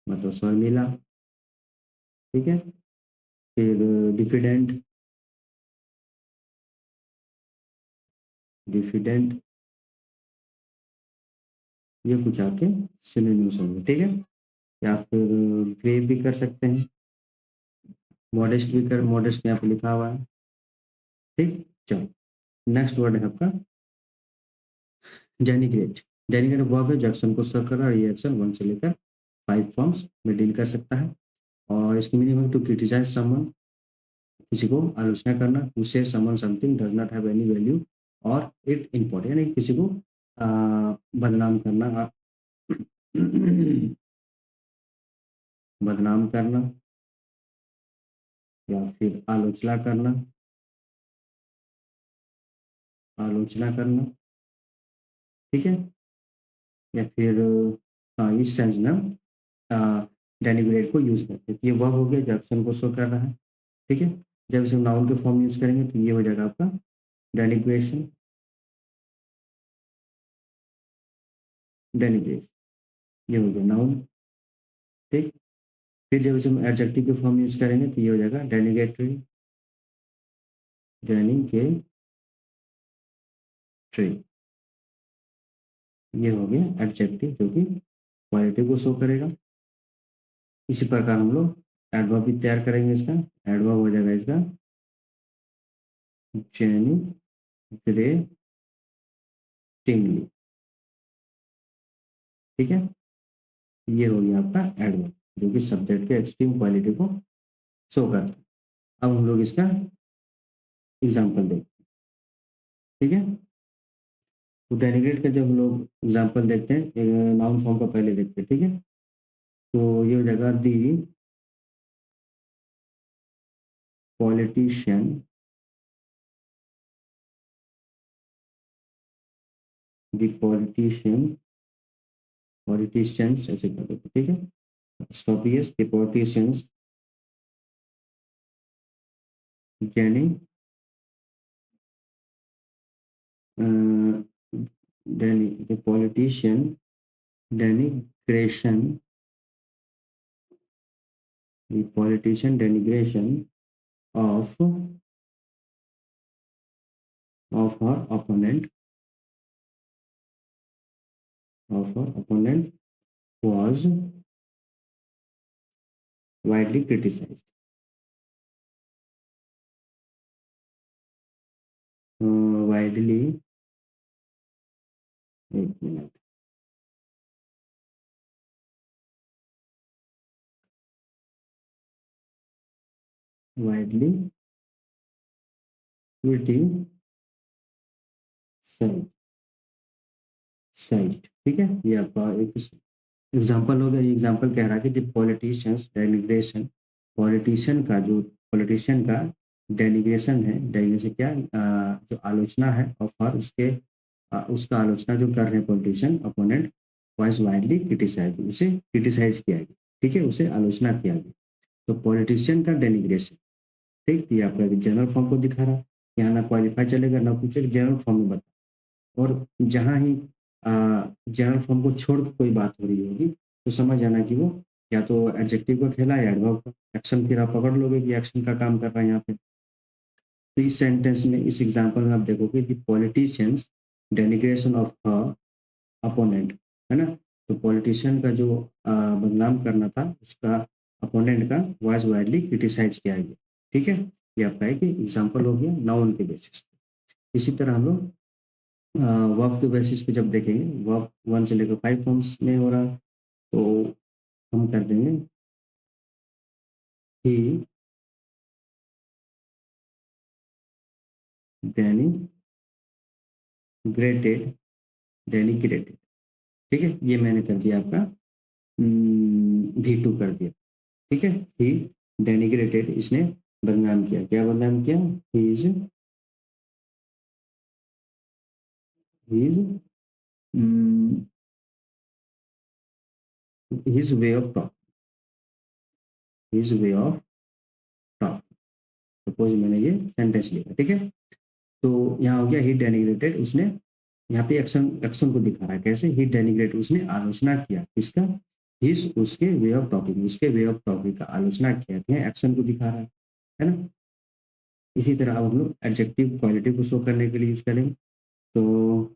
मतलब शर्मिला, ठीक है। फिर डिफिडेंट, डिफिडेंट, ये कुछ आके सिनोनिम्स होंगे, ठीक है। या फिर ग्रेव भी कर सकते हैं, मॉडेस्ट भी कर, मॉडेस्ट यहाँ पे लिखा हुआ है, ठीक। चलो, नेक्स्ट वर्ड है आपका डेनिग्रेट। डेनिग्रेट वर्ब है जो एक्शन को शो कर रहा है, ये एक्शन 1 से लेकर 5 फॉर्म्स में डील कर सकता है। और इसकी मीनिंग है टू क्रिटिसाइज समवन, किसी को आलोचना करना, टू से someone something does not have any value और इट इम्पोर्टेंट, यानी किसी को बदनाम करना, बदनाम करना, या फिर आलोचना करना, आलोचना करना, ठीक है। या फिर इस सेंस में हम डेनिग्रेट को यूज करते हैं। ये वर्ब हो गया जो एक्शन को शो कर रहा है, ठीक है। जब इसे नाउन के फॉर्म में यूज करेंगे तो ये हो जाएगा आपका डेनिग्रेशन, डेनिग्रेशन, ये हो गया नाउन, ठीक। फिर जब इसे हम एडजेक्टिव के फॉर्म में यूज करेंगे तो ये हो जाएगा डेनिगेटरी, डेनिगेटरी, ये हो गया एडजेक्टिव जो कि क्वालिटी को शो करेगा। इसी प्रकार हम लोग एडवर्ब भी तैयार करेंगे। इसका एडवर्ब हो जाएगा इसका जेनिग्रेटिंगली, ठीक है। ये हो गया आपका एडवर्ब जो कि सब्जेक्ट के एक्सट्रीम क्वालिटी को शो करता है। अब हम लोग इसका एग्जाम्पल देखते हैं, ठीक है। तो डेनिग्रेट का जब हम लोग एग्जाम्पल देखते हैं, नाउन फॉर्म का पहले देखते हैं, ठीक है। तो ये हो जाएगा the politician, the politician, politicians ऐसे कर देते, ठीक है। स्टॉप, यस, दी पॉलिटिशियंस जेनी, the politician denigration, the politician denigration of her opponent, was widely criticized, widely, एक मिनट, widely criticized, ठीक है। ये आपका एक एग्जाम्पल हो गया। ये एग्जाम्पल कह रहा है कि द पॉलिटिशियंस डेनिग्रेशन, पॉलिटिशियन का डेनिग्रेशन है, डेनिग्रेशन क्या, जो आलोचना है ऑफ हर, उसका आलोचना जो कर रहे हैं politician opponent, wise widely criticise, उसे क्रिटिसाइज किया गया, ठीक है, उसे आलोचना किया गया। तो पॉलिटिशियन का डेनिग्रेशन, ठीक, ये आपका जनरल फॉर्म को दिखा रहा है। यहाँ ना क्वालिफाई चलेगा ना कुछ, जनरल फॉर्म में बता। और जहाँ ही जनरल फॉर्म को छोड़ के कोई बात हो रही होगी तो समझ जाना कि वो या तो एडजेक्टिव का खेला या एडवर्ब का। एक्शन फिर आप पकड़ लोगे कि एक्शन का काम कर रहा है यहाँ पे। तो इस सेंटेंस में, इस एग्जांपल में आप देखोगे कि पॉलिटिशियंस डेनिग्रेशन ऑफ अपोनेंट, है ना। तो पॉलिटिशियन का जो बदनाम करना था, उसका अपोनेंट का वाज वाइडली क्रिटिसाइज किया गया। ठीक है, ये आपका एक एग्जांपल हो गया नाउन के बेसिस पे। इसी तरह हम लोग वर्ब के बेसिस पे जब देखेंगे, वर्ब 1 से लेकर 5 फॉर्म्स में हो रहा है, तो हम कर देंगे ही डेनिग्रेटेड, डेनिग्रेटेड। ठीक है, ये मैंने कर दिया आपका V2 कर दिया। ठीक है, ही डेनिग्रेटेड, इसने बदनाम किया। क्या बदनाम किया? He is his way of talk, his way of talk. Suppose मैंने ये सेंटेंस लिखा, ठीक है। तो यहाँ हो गया ही डेनिग्रेटेड, उसने यहाँ पे एक्शन, एक्शन को दिखा रहा है कैसे। ही डेनिग्रेट, उसने आलोचना किया किसका? हिज, उसके वे ऑफ टॉकिंग, उसके वे ऑफ टॉकिंग का आलोचना किया, यहाँ एक्शन को दिखा रहा है ना। इसी तरह अब हम लोग एडजेक्टिव क्वालिटी को शो करने के लिए यूज करेंगे। तो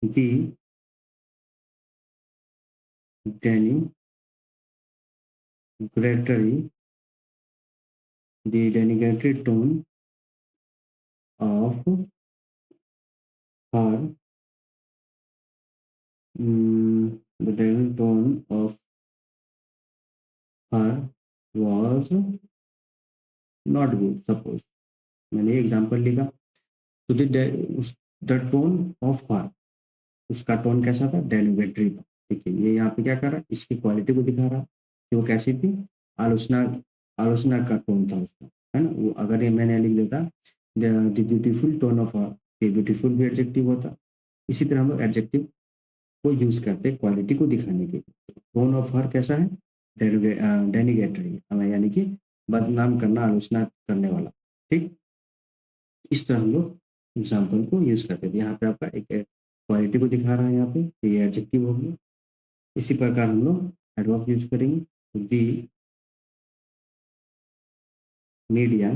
the denigratory, the denigratory tone of her, the denigrating tone of her was not good। Suppose मैंने एग्जांपल लिखा, तो द टोन ऑफ हर, उसका टोन कैसा था? डेनिग्रेटरी था। ठीक है, ये यहाँ पे क्या कर रहा है? इसकी क्वालिटी को दिखा रहा है कि वो कैसी थी। आलोचना, आलोचना का टोन था उसका, है ना। वो अगर ये मैंने लिख देता द ब्यूटीफुल टोन ऑफ हर, ये ब्यूटीफुल भी एडजेक्टिव होता। इसी तरह हम लोग एडजेक्टिव को यूज करते हैं क्वालिटी को दिखाने के लिए। टोन ऑफ हर कैसा है? डेनिगेटरी, यानी कि बदनाम करना, आलोचना करने वाला। ठीक, इस तरह हम लोग एग्जाम्पल को यूज करते थे। यहाँ पे आपका एक क्वालिटी को दिखा रहा है, यहाँ पे तो ये एडजेक्टिव हो गया। इसी प्रकार हम लोग एडवर्ब यूज करेंगे। तो दी media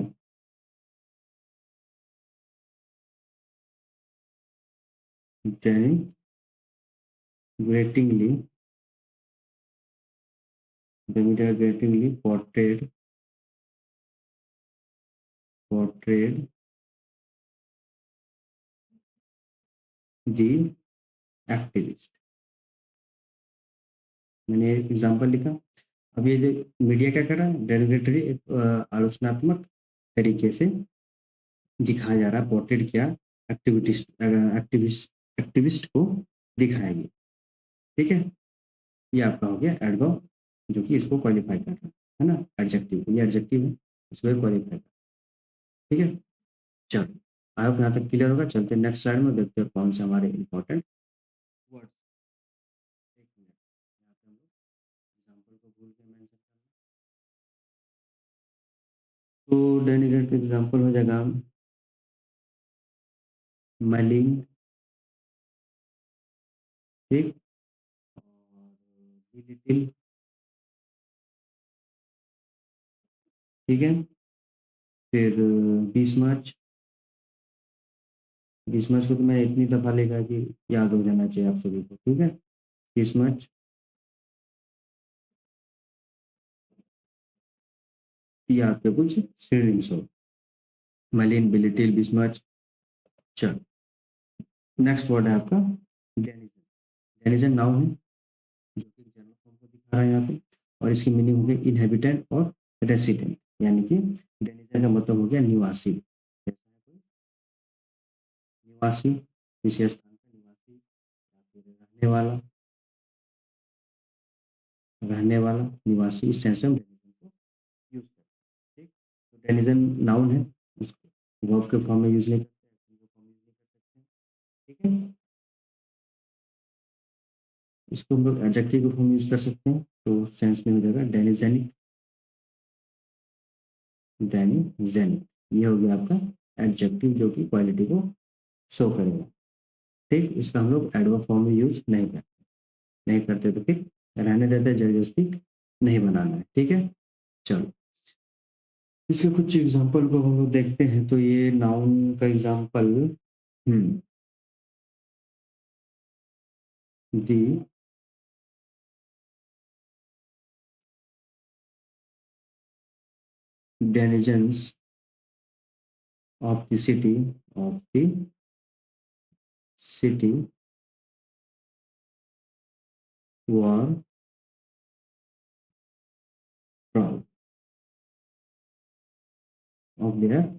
denigratingly, denigratingly portrayed the activist। मैंने एक एग्जाम्पल लिखा। अब ये जो मीडिया क्या कर रहा है? डेरिवेटरी, एक आलोचनात्मक तरीके से दिखाया जा रहा है, पोर्ट्रेट किया, एक्टिविटिस्ट, एक्टिविस्ट, एक्टिविस्ट को दिखाएगी। ठीक है, ये आपका हो गया एडवर्ब, जो कि इसको क्वालिफाई कर रहा है ना। एडजेक्टिव, ये एडजेक्टिव है, इसको क्वालिफाई कर। ठीक है, चलो, आई होप यहाँ तक क्लियर होगा। चलते हैं नेक्स्ट स्लाइड में, देखते हैं कौन से हमारे इंपॉर्टेंट वर्ड। एक मिनट, यहाँ पे हम लोग एग्जाम्पल को भूल के मेंशन करना। तो डेनिग्रेट का एग्जाम्पल हो जाएगा मलिंग। ठीक, और लिटिल। ठीक है, फिर बीसमच। बीसमच को तो मैंने इतनी दफा लिखा है कि याद हो जाना चाहिए आप सभी को। ठीक है, बीसमच। ये आपके कुछ सिनोनिम्स हो, मलिन, बिलिटिल, बीसमच। चलो, नेक्स्ट वर्ड है आपका डेनिजन। डेनिजन नाउन है, जो कि जनरल फॉर्म को दिखा रहा है यहाँ पे। और इसकी मीनिंग हो गई इनहेबिटेंट और रेसिडेंट, यानी कि डेनिजन का मतलब हो गया निवासी। निवासी, किसी स्थान का निवासी या फिर रहने वाला, रहने वाला, निवासी, इस सेंस में हम डेनिजन को यूज करते हैं। ठीक, तो डेनिजन नाउन है, इसको वर्ब के फॉर्म में यूज नहीं करते, एक्शन के फॉर्म में यूज नहीं कर सकते हैं। ठीक है, इसको हम लोग एडजेक्टिव के फॉर्म में यूज कर सकते हैं, तो सेंस में हो जाएगा डेनिजेनिक, डेनिजेनिक। ये हो गया आपका एडजेक्टिव, जो कि क्वालिटी को शो करेगा। ठीक, इसका हम लोग एडवर्ब फॉर्म में यूज नहीं करते, नहीं करते तो फिर रहने देते हैं जबरदस्ती। नहीं बनाना है, ठीक है। चलो इसके कुछ एग्जाम्पल को हम लोग देखते हैं। तो ये नाउन का example, the denizens of the city were proud of their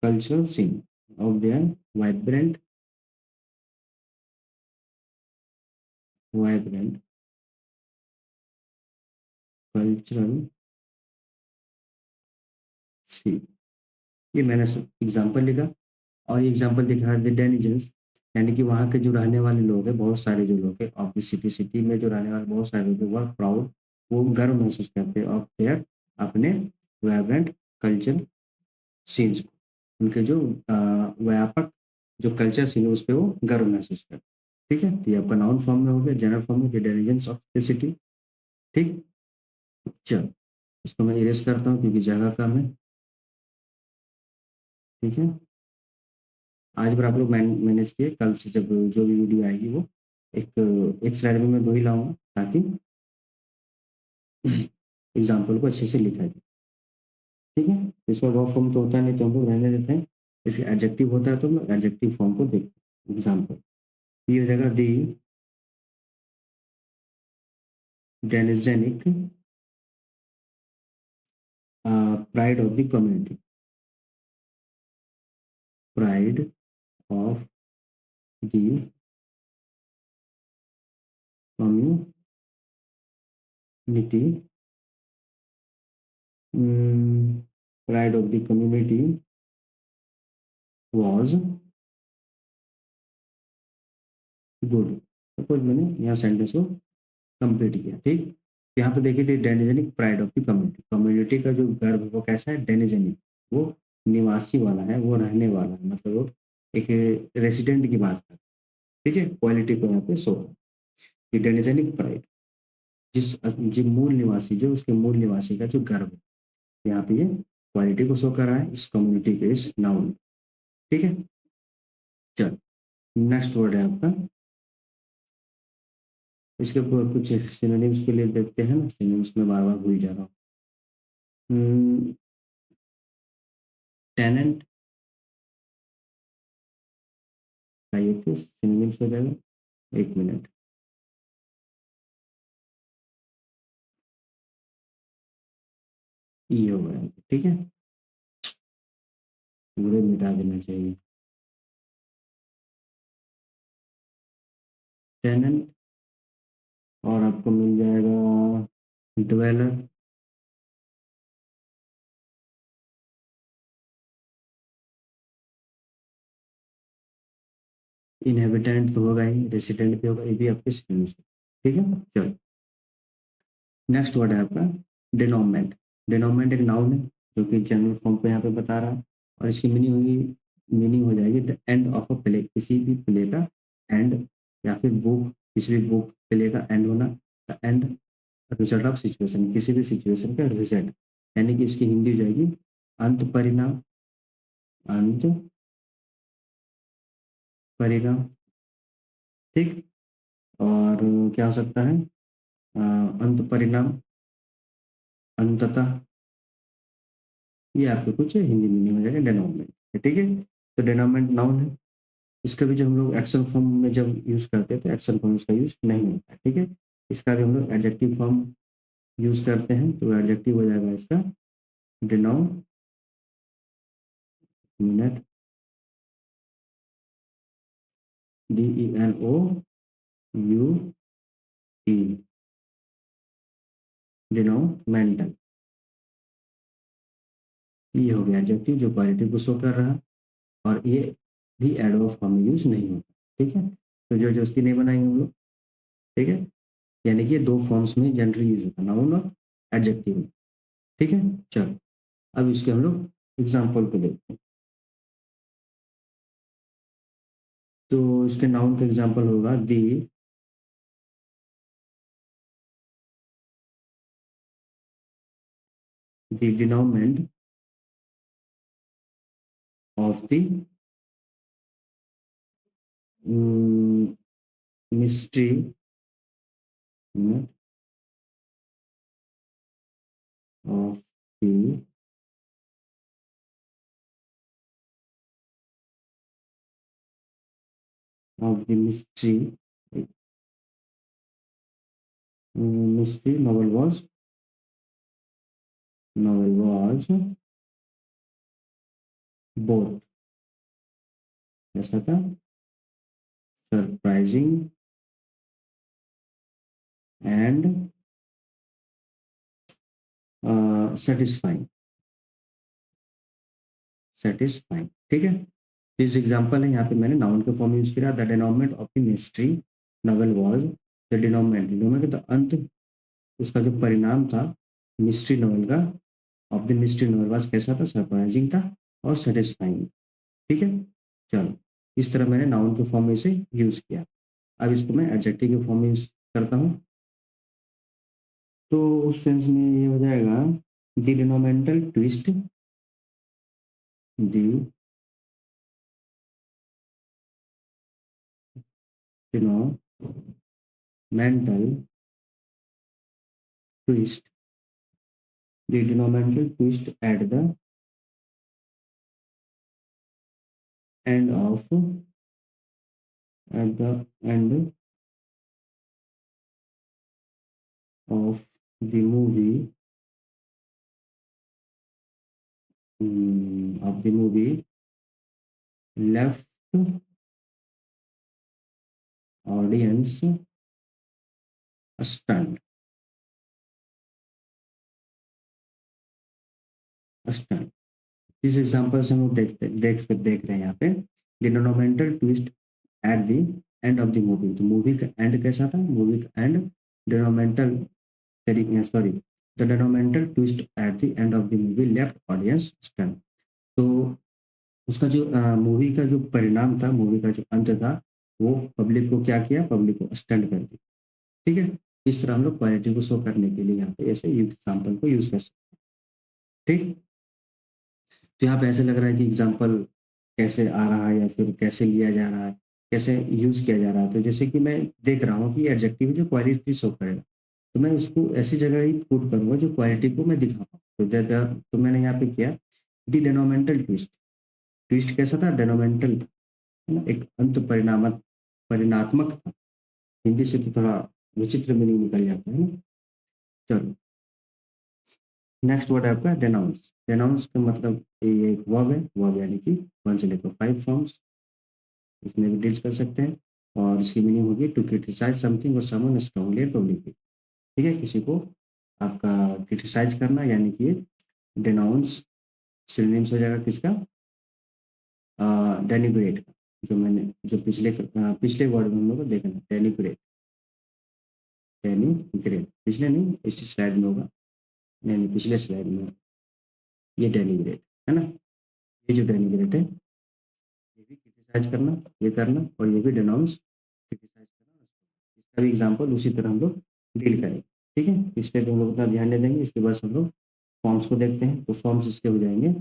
cultural scene, of their vibrant vibrant cultural scene। ये मैंने एग्जाम्पल लिखा, और ये एग्जाम्पल दिखा है द डेनिजन्स, यानी कि वहाँ के जो रहने वाले लोग हैं, बहुत सारे जो लोग हैं ऑफ द सिटी में जो रहने वाले बहुत सारे लोग हैं, वो प्राउड, वो गर्व महसूस करते हैं ऑफ देयर, अपने वाइब्रेंट कल्चर सीन्स को, उनके जो व्यापक जो कल्चर सीन है उस पर वो गर्व महसूस करते हैं। ठीक है, तो ये आपका नाउन फॉर्म में हो गया, जनरल फॉर्म में the denizens of the city. ठीक, चलो इसको मैं इरेज करता हूँ क्योंकि जगह कम है। ठीक है, आज बार आप लोग मैनेज किए, कल से जब जो भी वीडियो आएगी वो एक स्लाइड में मैं दो ही लाऊंगा ताकि एग्जाम्पल को अच्छे से लिखा जाए। ठीक है, इसका वर्ब फॉर्म तो होता है नहीं तो हम लोग रहने देते हैं, इसका एडजेक्टिव होता है तो हम लोग एडजेक्टिव फॉर्म को देखते हैं। एग्जाम्पल ये हो जाएगा, the denizenic pride of the community, pride of the community, pride of the community was good. Suppose मैंने यहाँ सेंटेंस को कंप्लीट किया। ठीक, यहाँ पे देखिए the denizenic pride of the community, community का जो गर्व है वो कैसा है, डेनिजेनिक, वो निवासी वाला है, वो रहने वाला है, मतलब वो एक रेसिडेंट की बात कर। ठीक है, क्वालिटी को यहाँ पे शो है, डेनिजेनिक प्राइड, जिस जो मूल निवासी, जो उसके मूल निवासी का जो गर्व है, यहाँ पे ये क्वालिटी को शो कर रहा है इस कम्युनिटी के, इस नाउन। ठीक है, चलो नेक्स्ट वर्ड है आपका, इसके ऊपर कुछ सिनोनिम्स के लिए देखते हैं ना, सिनोनिम्स में बार बार भूल जा रहा हूँ। टेनेंट का ये सिनोनिम्स हो जाएगा, एक मिनट, ये हो गया। ठीक है, पूरे मिटा देना चाहिए, टेनेंट, और आपको मिल जाएगा ड्वेलर, इनहेबिटेंट तो होगा ही, रेसिडेंट भी होगा, ये भी आपके सिनोनिम्स। ठीक है, चलो नेक्स्ट वर्ड है आपका डिनोमेंट। डिनोमेंट एक नाउन है जो कि जनरल फॉर्म पे यहाँ पे बता रहा है, और इसकी मीनिंग होगी, मीनिंग हो जाएगी the end of a play, किसी भी प्ले का एंड, या फिर बुक, किसी भी बुक प्ले का एंड होना, the end result of situation, किसी भी सिचुएशन का रिजल्ट, यानी कि इसकी हिंदी हो जाएगी अंत परिणाम, अंत परिणाम। ठीक, और क्या हो सकता है, अंत परिणाम, अंततः, ये आपके कुछ हिंदी मीनिंग हो जाएगा डेनोमेंट। ठीक है, तो डेनोमेंट नाउन है, इसका भी जब हम लोग एक्शन फॉर्म में जब यूज करते हैं तो एक्शन फॉर्म इसका यूज नहीं होता है। ठीक है, इसका भी हम लोग एडजेक्टिव फॉर्म यूज करते हैं, तो एडजेक्टिव हो जाएगा इसका डिनोमिनेट, DENOUE, डिनोमेंटल। ये हो गया एडजेक्टिव जो क्वालिटी को शो कर रहा है, और ये भी एडवर्ब फॉर्म में यूज नहीं होता। ठीक है, तो जो जो उसकी नहीं बनाएंगे हम लोग। ठीक है, यानी कि दो फॉर्म्स में जनरली यूज होता है, नाउन और एडजेक्टिव में। ठीक है, चलो अब इसके हम लोग एग्जाम्पल को देखते हैं। तो इसके नाउन का एग्जांपल होगा the denouement of the mystery of the mystery mystery novel was both कैसा था, सरप्राइजिंग एंड सेटिस्फाइंग सेटिस्फाइंग। ठीक है, तो इस एग्जांपल है, यहाँ पे मैंने नाउन के फॉर्म में यूज किया। The denouement of the mystery novel was, the denouement का अंत, उसका जो परिणाम था मिस्ट्री नॉवेल का, of the mystery novel was कैसा था, सरप्राइजिंग था और सेटिस्फाइंग। ठीक है, चलो, इस तरह मैंने नाउन के फॉर्म में इसे यूज किया। अब इसको मैं एडजेक्टिव के फॉर्म में यूज करता हूँ, तो उस सेंस में ये हो जाएगा the denouemental twist, the denouemental twist, the denominator twist at the end of at the end of the movie left audience stunned stunned। इस एग्जांपल से हम लोग देख रहे हैं यहाँ पे denominator twist at the end of the movie. तो मूवी का एंड कैसा था, मूवी का end denominator sorry the denominator twist at the end of the movie left audience stun. तो उसका जो मूवी का जो परिणाम था, मूवी का जो अंत था, वो पब्लिक को क्या किया, पब्लिक को स्टंट कर दिया। ठीक है, इस तरह हम लोग क्वालिटी को शो करने के लिए यहाँ पे ऐसे एग्जाम्पल को यूज कर सकते हैं। ठीक, तो यहाँ पे ऐसे लग रहा है कि एग्जाम्पल कैसे आ रहा है या फिर कैसे लिया जा रहा है, कैसे यूज किया जा रहा है। तो जैसे कि मैं देख रहा हूँ कि एडजेक्टिव जो क्वालिटी शो करेगा, तो मैं उसको ऐसी जगह ही पुट करूंगा जो क्वालिटी को मैं दिखा पाऊँ। तो मैंने यहाँ पे किया द डिनोमिनेंटल ट्विस्ट। ट्विस्ट कैसा था, डिनोमिनेंटल था, है ना, एक अंत परिणात्मक था। हिंदी से तो थोड़ा विचित्र मीनिंग निकल जाता है ना। चलो, नेक्स्ट वर्ड है आपका डेनाउंस। डेनाउंस का मतलब ये एक वर्ब है, वर्ब यानी कि 1 से लेकर 5 फॉर्म्स इसमें भी डील्स कर सकते हैं। और इसकी मीनिंग होगी टू क्रिटिसाइज समथिंग और समवन स्ट्रांगली एंड पब्लिकली। ठीक है, किसी को आपका क्रिटिसाइज करना, यानी कि डेनाउंस सिनोनिम्स हो जाएगा किसका, डेनिग्रेट का। जो मैंने जो पिछले वर्ड में हम लोग को देखना, डेनिग्रेट, डेनिग्रेट पिछले नहीं, इसी स्लाइड में होगा, नहीं नहीं पिछले स्लाइड में, ये डेनिग्रेट है ना। ये जो डेनिग्रेट है, ये भी क्रिटिसाइज करना, ये करना, और ये भी डेनाउंस क्रिटिसाइज करना। इसका भी एग्जाम्पल उसी तरह हम लोग डील करेंगे। ठीक है, इस पर हम लोग उतना ध्यान नहीं देंगे। इसके बाद हम लोग फॉर्म्स को देखते हैं। तो फॉर्म्स इसके हो जाएंगे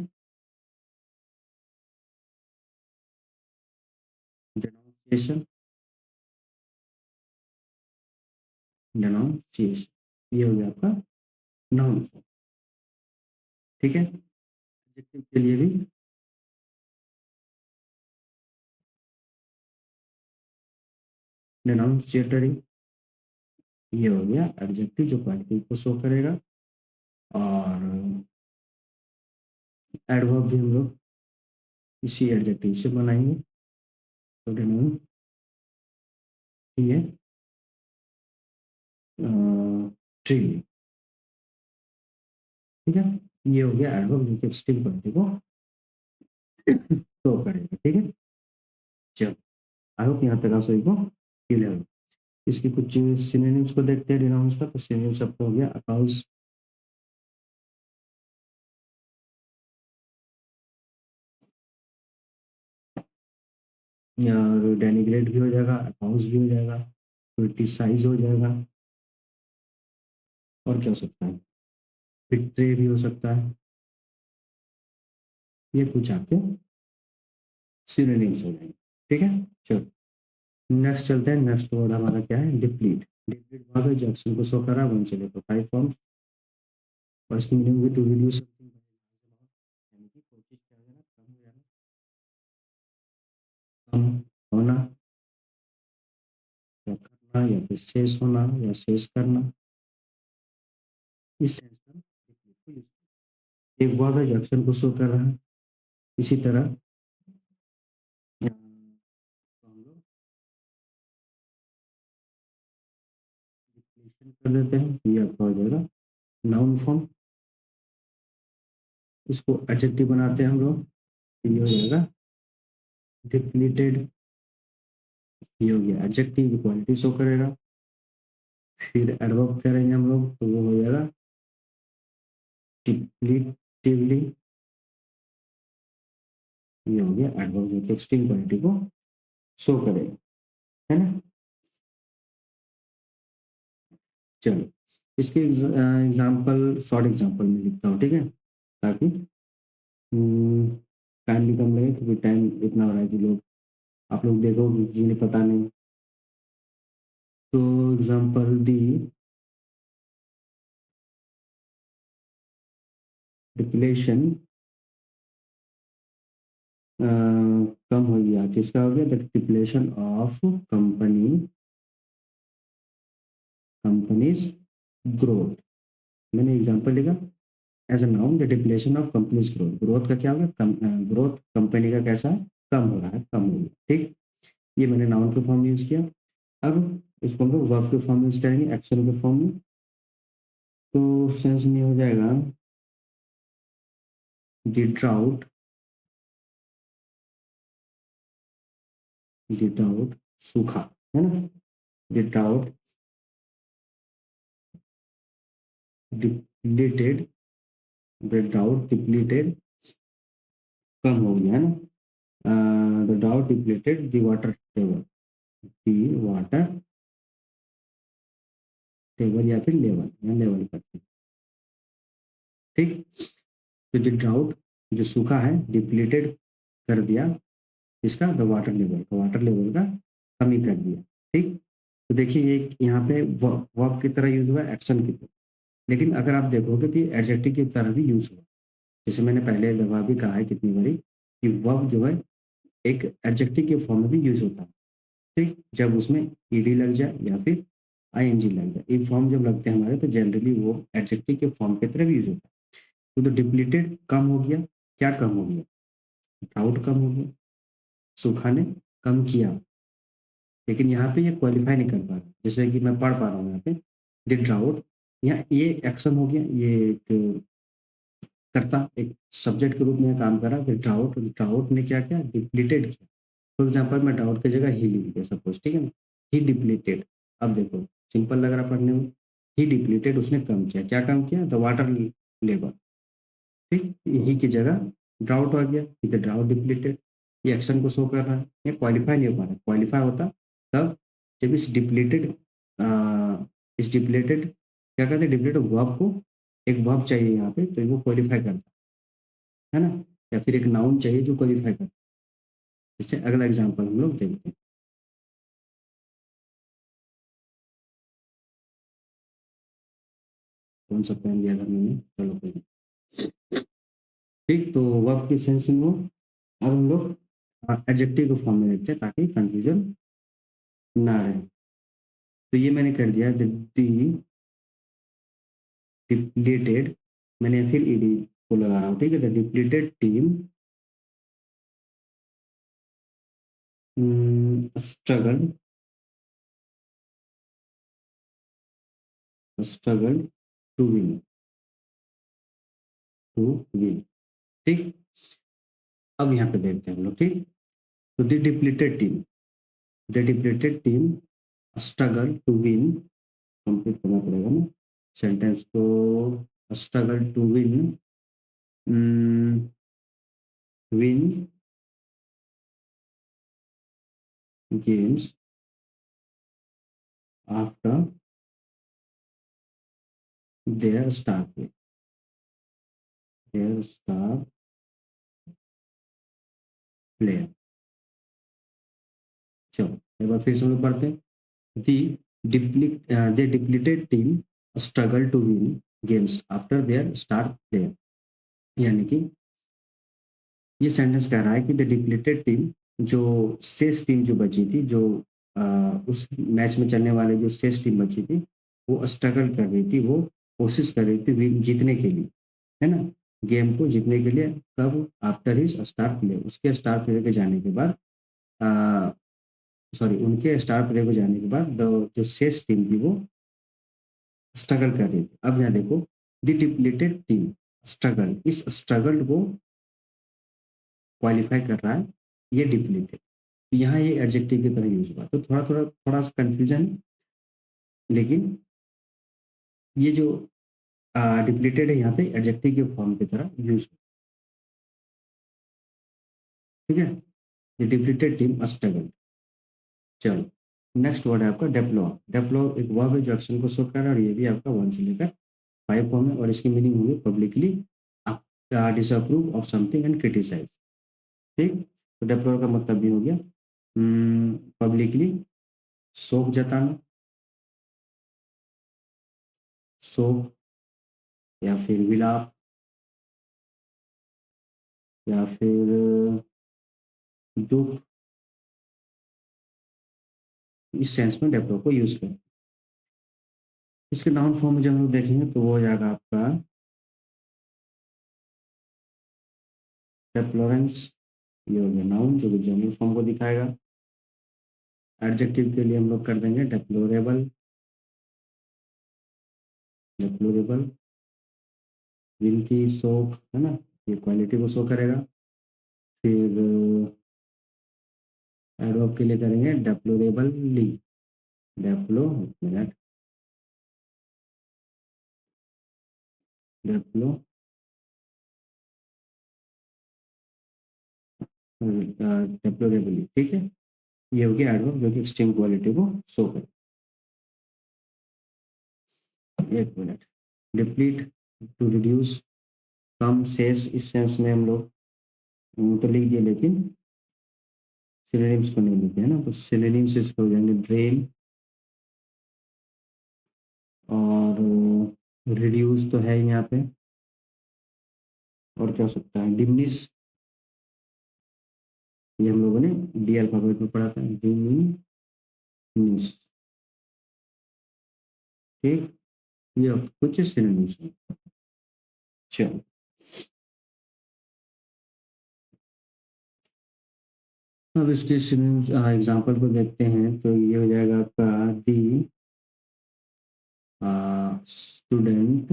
डेनोन्सिएशन, डेनोन्सिएशन, ये हो गया आपका नाउन फॉर्म। ठीक है, एडजेक्टिव के लिए भी डेनोन्सिएटरी, ये हो गया एडजेक्टिव जो क्वालिटी को शो करेगा। और एडवर्ब भी हम लोग इसी एडजेक्टिव से बनाएंगे। तो डेनोन ये ट्री, ठीक है, ये हो गया एडवर्ब जो कि एडजेक्टिव क्वालिटी को शो करेगा। ठीक है, चलो, आई होप यहाँ तक आप सभी को क्लियर हो। इसकी कुछ सिनोनिम्स को देखते हैं डिनाउंस का। तो सिनोनिम्स आपका हो गया अकाउज, और डेनिग्रेट भी हो जाएगा, अपाउज भी हो जाएगा, क्रिटिसाइज हो जाएगा, और क्या हो सकता है, बिट्रे भी हो सकता है। ये कुछ आपके सिनोनिम्स हो जाएंगे। ठीक है, चलो नेक्स्ट चलते हैं। नेक्स्ट वर्ड हमारा क्या है, डिप्लीट। डिप्लीट वर्ड है जो एक्शन को शो कर रहा है 1 से लेकर 5 फॉर्म्स, और इसकी मीनिंग भी टू रिड्यूस समथिंग, यानी कि कोई चीज क्या हो जाना, कम हो जाना, कम होना, या करना, या फिर शेष होना, या शेष करना, इस सेंस में डिप्लीट को यूज करते हैं। एक वर्ड है जो एक्शन को शो कर रहा है। इसी तरह तो हम लोग डिप्लीशन कर देते हैं, ये आपका हो जाएगा नाउन फॉर्म। इसको एडजेक्टिव बनाते हैं हम लोग, ये हो जाएगा डिप्लीटेड। ये हो गया एडजेक्टिव, क्वालिटी शो करेगा। फिर एडवर्ब करेंगे हम लोग तो वो हो जाएगा डिप्लीटिवली। ये हो गया एडवर्ब जो कि एक्सट्रीम क्वालिटी को शो करेगा, है ना। चलो इसके एग्जाम्पल, शॉर्ट एग्जाम्पल में लिखता हूँ, ठीक है, ताकि टाइम भी कम लगे, क्योंकि टाइम इतना हो रहा है कि लोग, आप लोग देखोगे कि जिन्हें पता नहीं। तो एग्जाम्पल दी, डिप्लेशन कम हो गया, किसका हो गया, the depletion of company's growth. मैंने एग्जांपल लिखा as a noun, the depletion of company's growth. Growth का क्या हो गया, ग्रोथ कंपनी का कैसा है, कम हो रहा है, कम हो गया। ठीक, ये मैंने नाउन के फॉर्म में यूज किया। अब इसको हम लोग वर्ब के फॉर्म में यूज करेंगे, एक्शन के फॉर्म में। तो सेंस में हो जाएगा द ड्राउट, द ड्राउट सूखा, है ना, the drought depleted, the drought depleted कम हो गया, है ना। The drought depleted the water table, the water table या फिर लेवल, या लेवल करते हैं। ठीक, तो द ड्राउट जो सूखा है, डिप्लीटेड कर दिया इसका, द वाटर लेवल का, वाटर लेवल का कमी कर दिया। ठीक, तो देखिए ये यहाँ पे वर्ब की तरह यूज हुआ है, एक्शन की तरह। लेकिन अगर आप देखोगे तो एडजेक्टिव की तरह भी यूज हुआ, जैसे मैंने पहले दफा भी कहा है कितनी बारी कि वर्ब जो है एक एडजेक्टिव के फॉर्म में भी यूज होता है। ठीक, जब उसमें ईडी लग जाए या फिर आईएनजी लग जाए, ये फॉर्म जब लगते हैं हमारे, तो जनरली वो एडजेक्टिव के फॉर्म की तरह भी यूज होता है। तो डिप्लीटेड कम हो गया, क्या कम हो गया, ड्राउट कम हो गया, सूखा ने कम किया। लेकिन यहाँ पे ये क्वालिफाई नहीं कर पा रहा, जैसे कि मैं पढ़ पा रहा हूँ यहाँ पे द ड्राउट, यहाँ ये एक्शन हो गया, ये एक कर्ता, एक सब्जेक्ट के रूप में काम करा, द ड्राउट, ड्राउट ने क्या किया, डिप्लीटेड किया। फॉर एग्जाम्पल मैं डाउट की जगह ही लिख दिया सपोज, ठीक है ना, ही डिप्लीटेड। अब देखो सिंपल लग रहा पढ़ने में, ही डिप्लीटेड, उसने कम किया, क्या कम किया, द वाटर लेवल। ठीक, ही की जगह ड्राउट आ गया, द ड्राउट डिप्लीटेड। ये एक्शन को शो कर रहा है, ये क्वालिफाई नहीं हो पा रहा। क्वालिफाई होता तब जब इस डिप्लीटेड क्या करते, डिप्लीटेड वर्ब को, एक वर्ब चाहिए यहाँ पे, तो वो क्वालिफाई करता है ना, या फिर एक नाउन चाहिए जो क्वालिफाई करता है। इससे अगला एग्जाम्पल हम लोग देखते हैं। कौन सा पेन लिया था मैंने, चलो कोई नहीं। ठीक, तो वर्ब की सेंस में वो, अब हम लोग एडजेक्टिव के फॉर्म में देखते हैं ताकि कंफ्यूजन ना रहे। तो ये मैंने कर दिया, डिप्लीटेड, मैंने फिर ईडी को लगा रहा हूँ, ठीक है, the depleted team struggle, struggle to win, to win. ठीक, अब यहाँ पे देखते हैं हम लोग। ठीक, तो the depleted team, the depleted team struggle to win, complete करना पड़ेगा ना सेंटेंस को, struggle to win, win games after their star player, their star player। चलो एक बार फिर से हम लोग पढ़ते हैं। The depleted team struggle to win games after their star player। यानी कि ये सेंटेंस कह रहा है कि द डिप्लीटेड टीम, जो शेष टीम जो बची थी, जो उस मैच में चलने वाले जो शेष टीम बची थी, वो स्ट्रगल कर रही थी, वो कोशिश कर रही थी जीतने के लिए, है ना, गेम को जीतने के लिए। कब? आफ्टर हिज स्टार प्लेयर, उसके स्टार प्लेयर के जाने के बाद, सॉरी, उनके स्टार प्लेयर को जाने के बाद जो शेष टीम थी वो स्ट्रगल कर रही थी। अब यहाँ देखो, द डिप्लीटेड टीम स्ट्रगल, इस स्ट्रगल को क्वालिफाई कर रहा है ये डिप्लीटेड। यहाँ ये एडजेक्टिव की तरह यूज हुआ, तो थोड़ा सा कंफ्यूजन, लेकिन ये जो डिप्लीटेड है यहाँ पे एडजेक्टिव के फॉर्म की तरह यूज, ठीक है। ये डिप्लीटेड टीम स्ट्रगल। चलो नेक्स्ट वर्ड है आपका डेप्लॉर। डेप्लॉर एक वर्ब है जो एक्शन को शो कर रहा है, और ये भी आपका 1 से लेकर 5 फॉर्म है, और इसकी मीनिंग होगी publicly disapprove of something and criticise. ठीक, तो डेप्लोर का मतलब भी हो गया पब्लिकली शोक जताना, शोक या फिर विलाप, या फिर दुख, इस सेंस में डेप्लोर को यूज करें। इसके नाउन फॉर्म में जब हम लोग देखेंगे तो वो हो जाएगा आपका डेप्लोरेंस। ये हो गया नाउन जो कि जनरल फॉर्म को दिखाएगा। एडजेक्टिव के लिए हम लोग कर देंगे डेप्लोरेबल, डेप्लोरेबल, विनती, शोक, है ना, ये क्वालिटी को शो करेगा। फिर एडवर्ब के लिए करेंगे डेप्लोरेबली, डेप्लो मिनट, डेप्लो डेप्लोरेबली, ठीक है। ये हो गया एडवर्ब जो कि एक्सट्रीम क्वालिटी को शो करे। एक मिनट, डिप्लीट, टू रिड्यूस, कम, शेष, इस सेंस में हम लोग तो लिख दिए, लेकिन सिनोनिम्स को नहीं लिखे, है ना, तो सिनोनिम्स इसको हो जाएंगे ड्रेन, और रिड्यूस तो है यहाँ पे, और क्या हो सकता है, डिमिनिश, ये हम लोगों ने डी अल्फाबेट में पढ़ा था, डिमिनिश, ठीक। ये कुछ सिनोनिम्स हैं। चलो अब इसके एग्जाम्पल को देखते हैं, तो ये हो जाएगा आपका the student,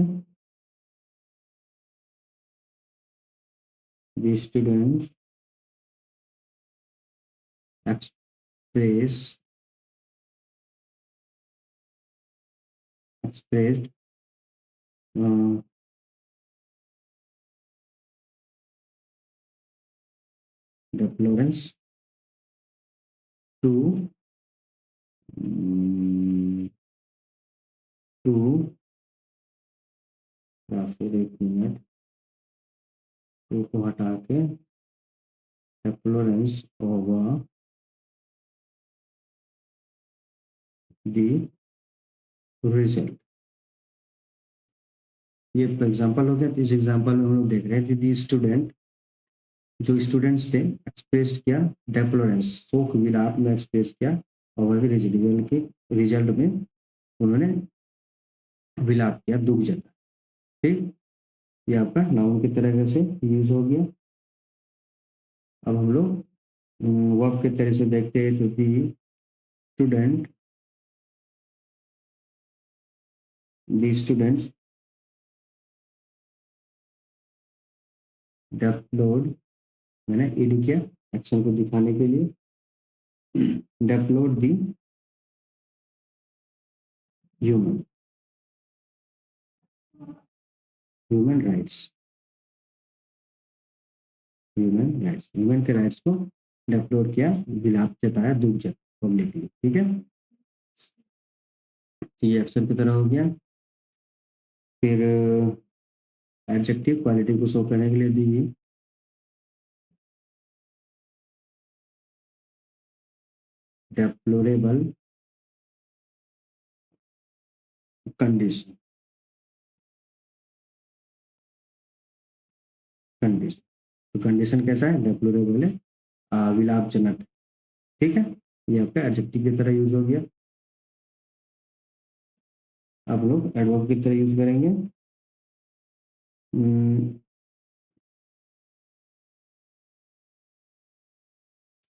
the student express expressed deplorence to to या फिर एक मिनट, टू को हटा के deplorence over the result। ये एग्जांपल हो गया। तो इस एग्जांपल में हम लोग देख रहे थे दी स्टूडेंट, जो स्टूडेंट्स थे एक्सप्रेस किया डेप्लोरेंस, शोक विलाप में एक्सप्रेस किया, और रिजल्ट के रिजल्ट में उन्होंने विलाप किया, दुख जता, ठीक। ये आपका नाउन की तरह से यूज हो गया। अब हम लोग वर्ब के तरह से देखते हैं, तो दी स्टूडेंट, दी स्टूडेंट्स डेप्लोड, मैंने ईडी किया एक्शन को दिखाने के लिए, deplored the human, human rights, human rights, human के राइट्स को डेप्लोड किया, विलाप जताया, दुख जताया। पब्लिकली, ठीक है। तो ये एक्शन की तरह हो गया। फिर एडजेक्टिव क्वालिटी को शो करने के लिए दी डेप्लोरेबल कंडीशन, कंडीशन तो कंडीशन कैसा है, डेप्लोरेबल है, विलापजनक, ठीक है। ये आपका एडजेक्टिव की तरह यूज हो गया। आप लोग एडवर्ब की तरह यूज करेंगे।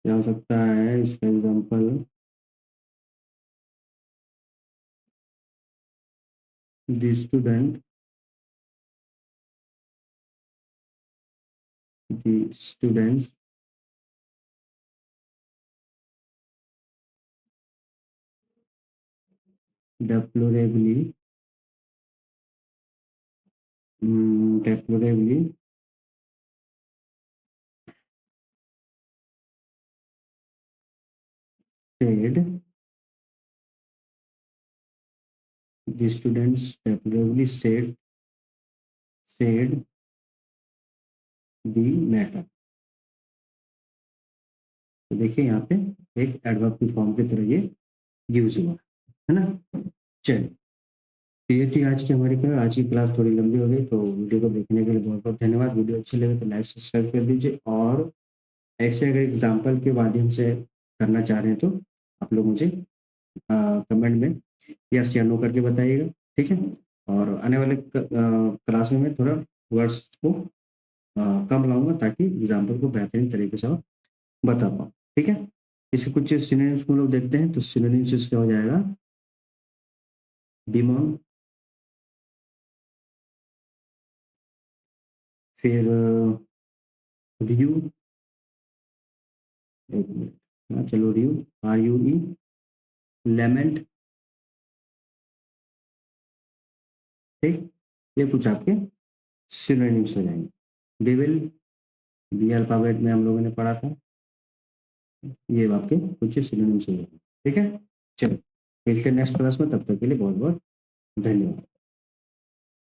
क्या हो सकता है इसका example, the student, the students deplorably, deplorably said, the students deplorably said the matter। तो देखिए यहाँ पे एक एडवर्ब की फॉर्म की तरह ये यूज हुआ है ना। चलिए, तो ये थी आज की हमारी क्लास। आज की क्लास थोड़ी लंबी हो गई, तो वीडियो को देखने के लिए बहुत बहुत धन्यवाद। वीडियो अच्छी लगे तो लाइक सब्सक्राइब कर दीजिए, और ऐसे अगर एग्जाम्पल के माध्यम से करना चाह रहे हैं तो आप लोग मुझे कमेंट में यस या नो करके बताइएगा, ठीक है। और आने वाले क्लास में मैं थोड़ा वर्ड्स को कम लाऊंगा, ताकि एग्जाम्पल को बेहतरीन तरीके से बता पाऊँ, ठीक है। इसके कुछ सिनोनिम्स को लोग देखते हैं, तो सिनोनिम्स इसका हो जाएगा बीमॉन, फिर व्यू, एक मिनट, हाँ चलो, रियू, RUE, लेमेंट, ठीक, ये कुछ आपके सिनोनिम्स हो जाएंगे। बिविल, बी अल्फाबेट में हम लोगों ने पढ़ा था, ये आपके कुछ सिनोनिम्स हो जाएंगे, ठीक है। चलो, मिलते हैं नेक्स्ट क्लास में, तब तक के लिए बहुत बहुत धन्यवाद।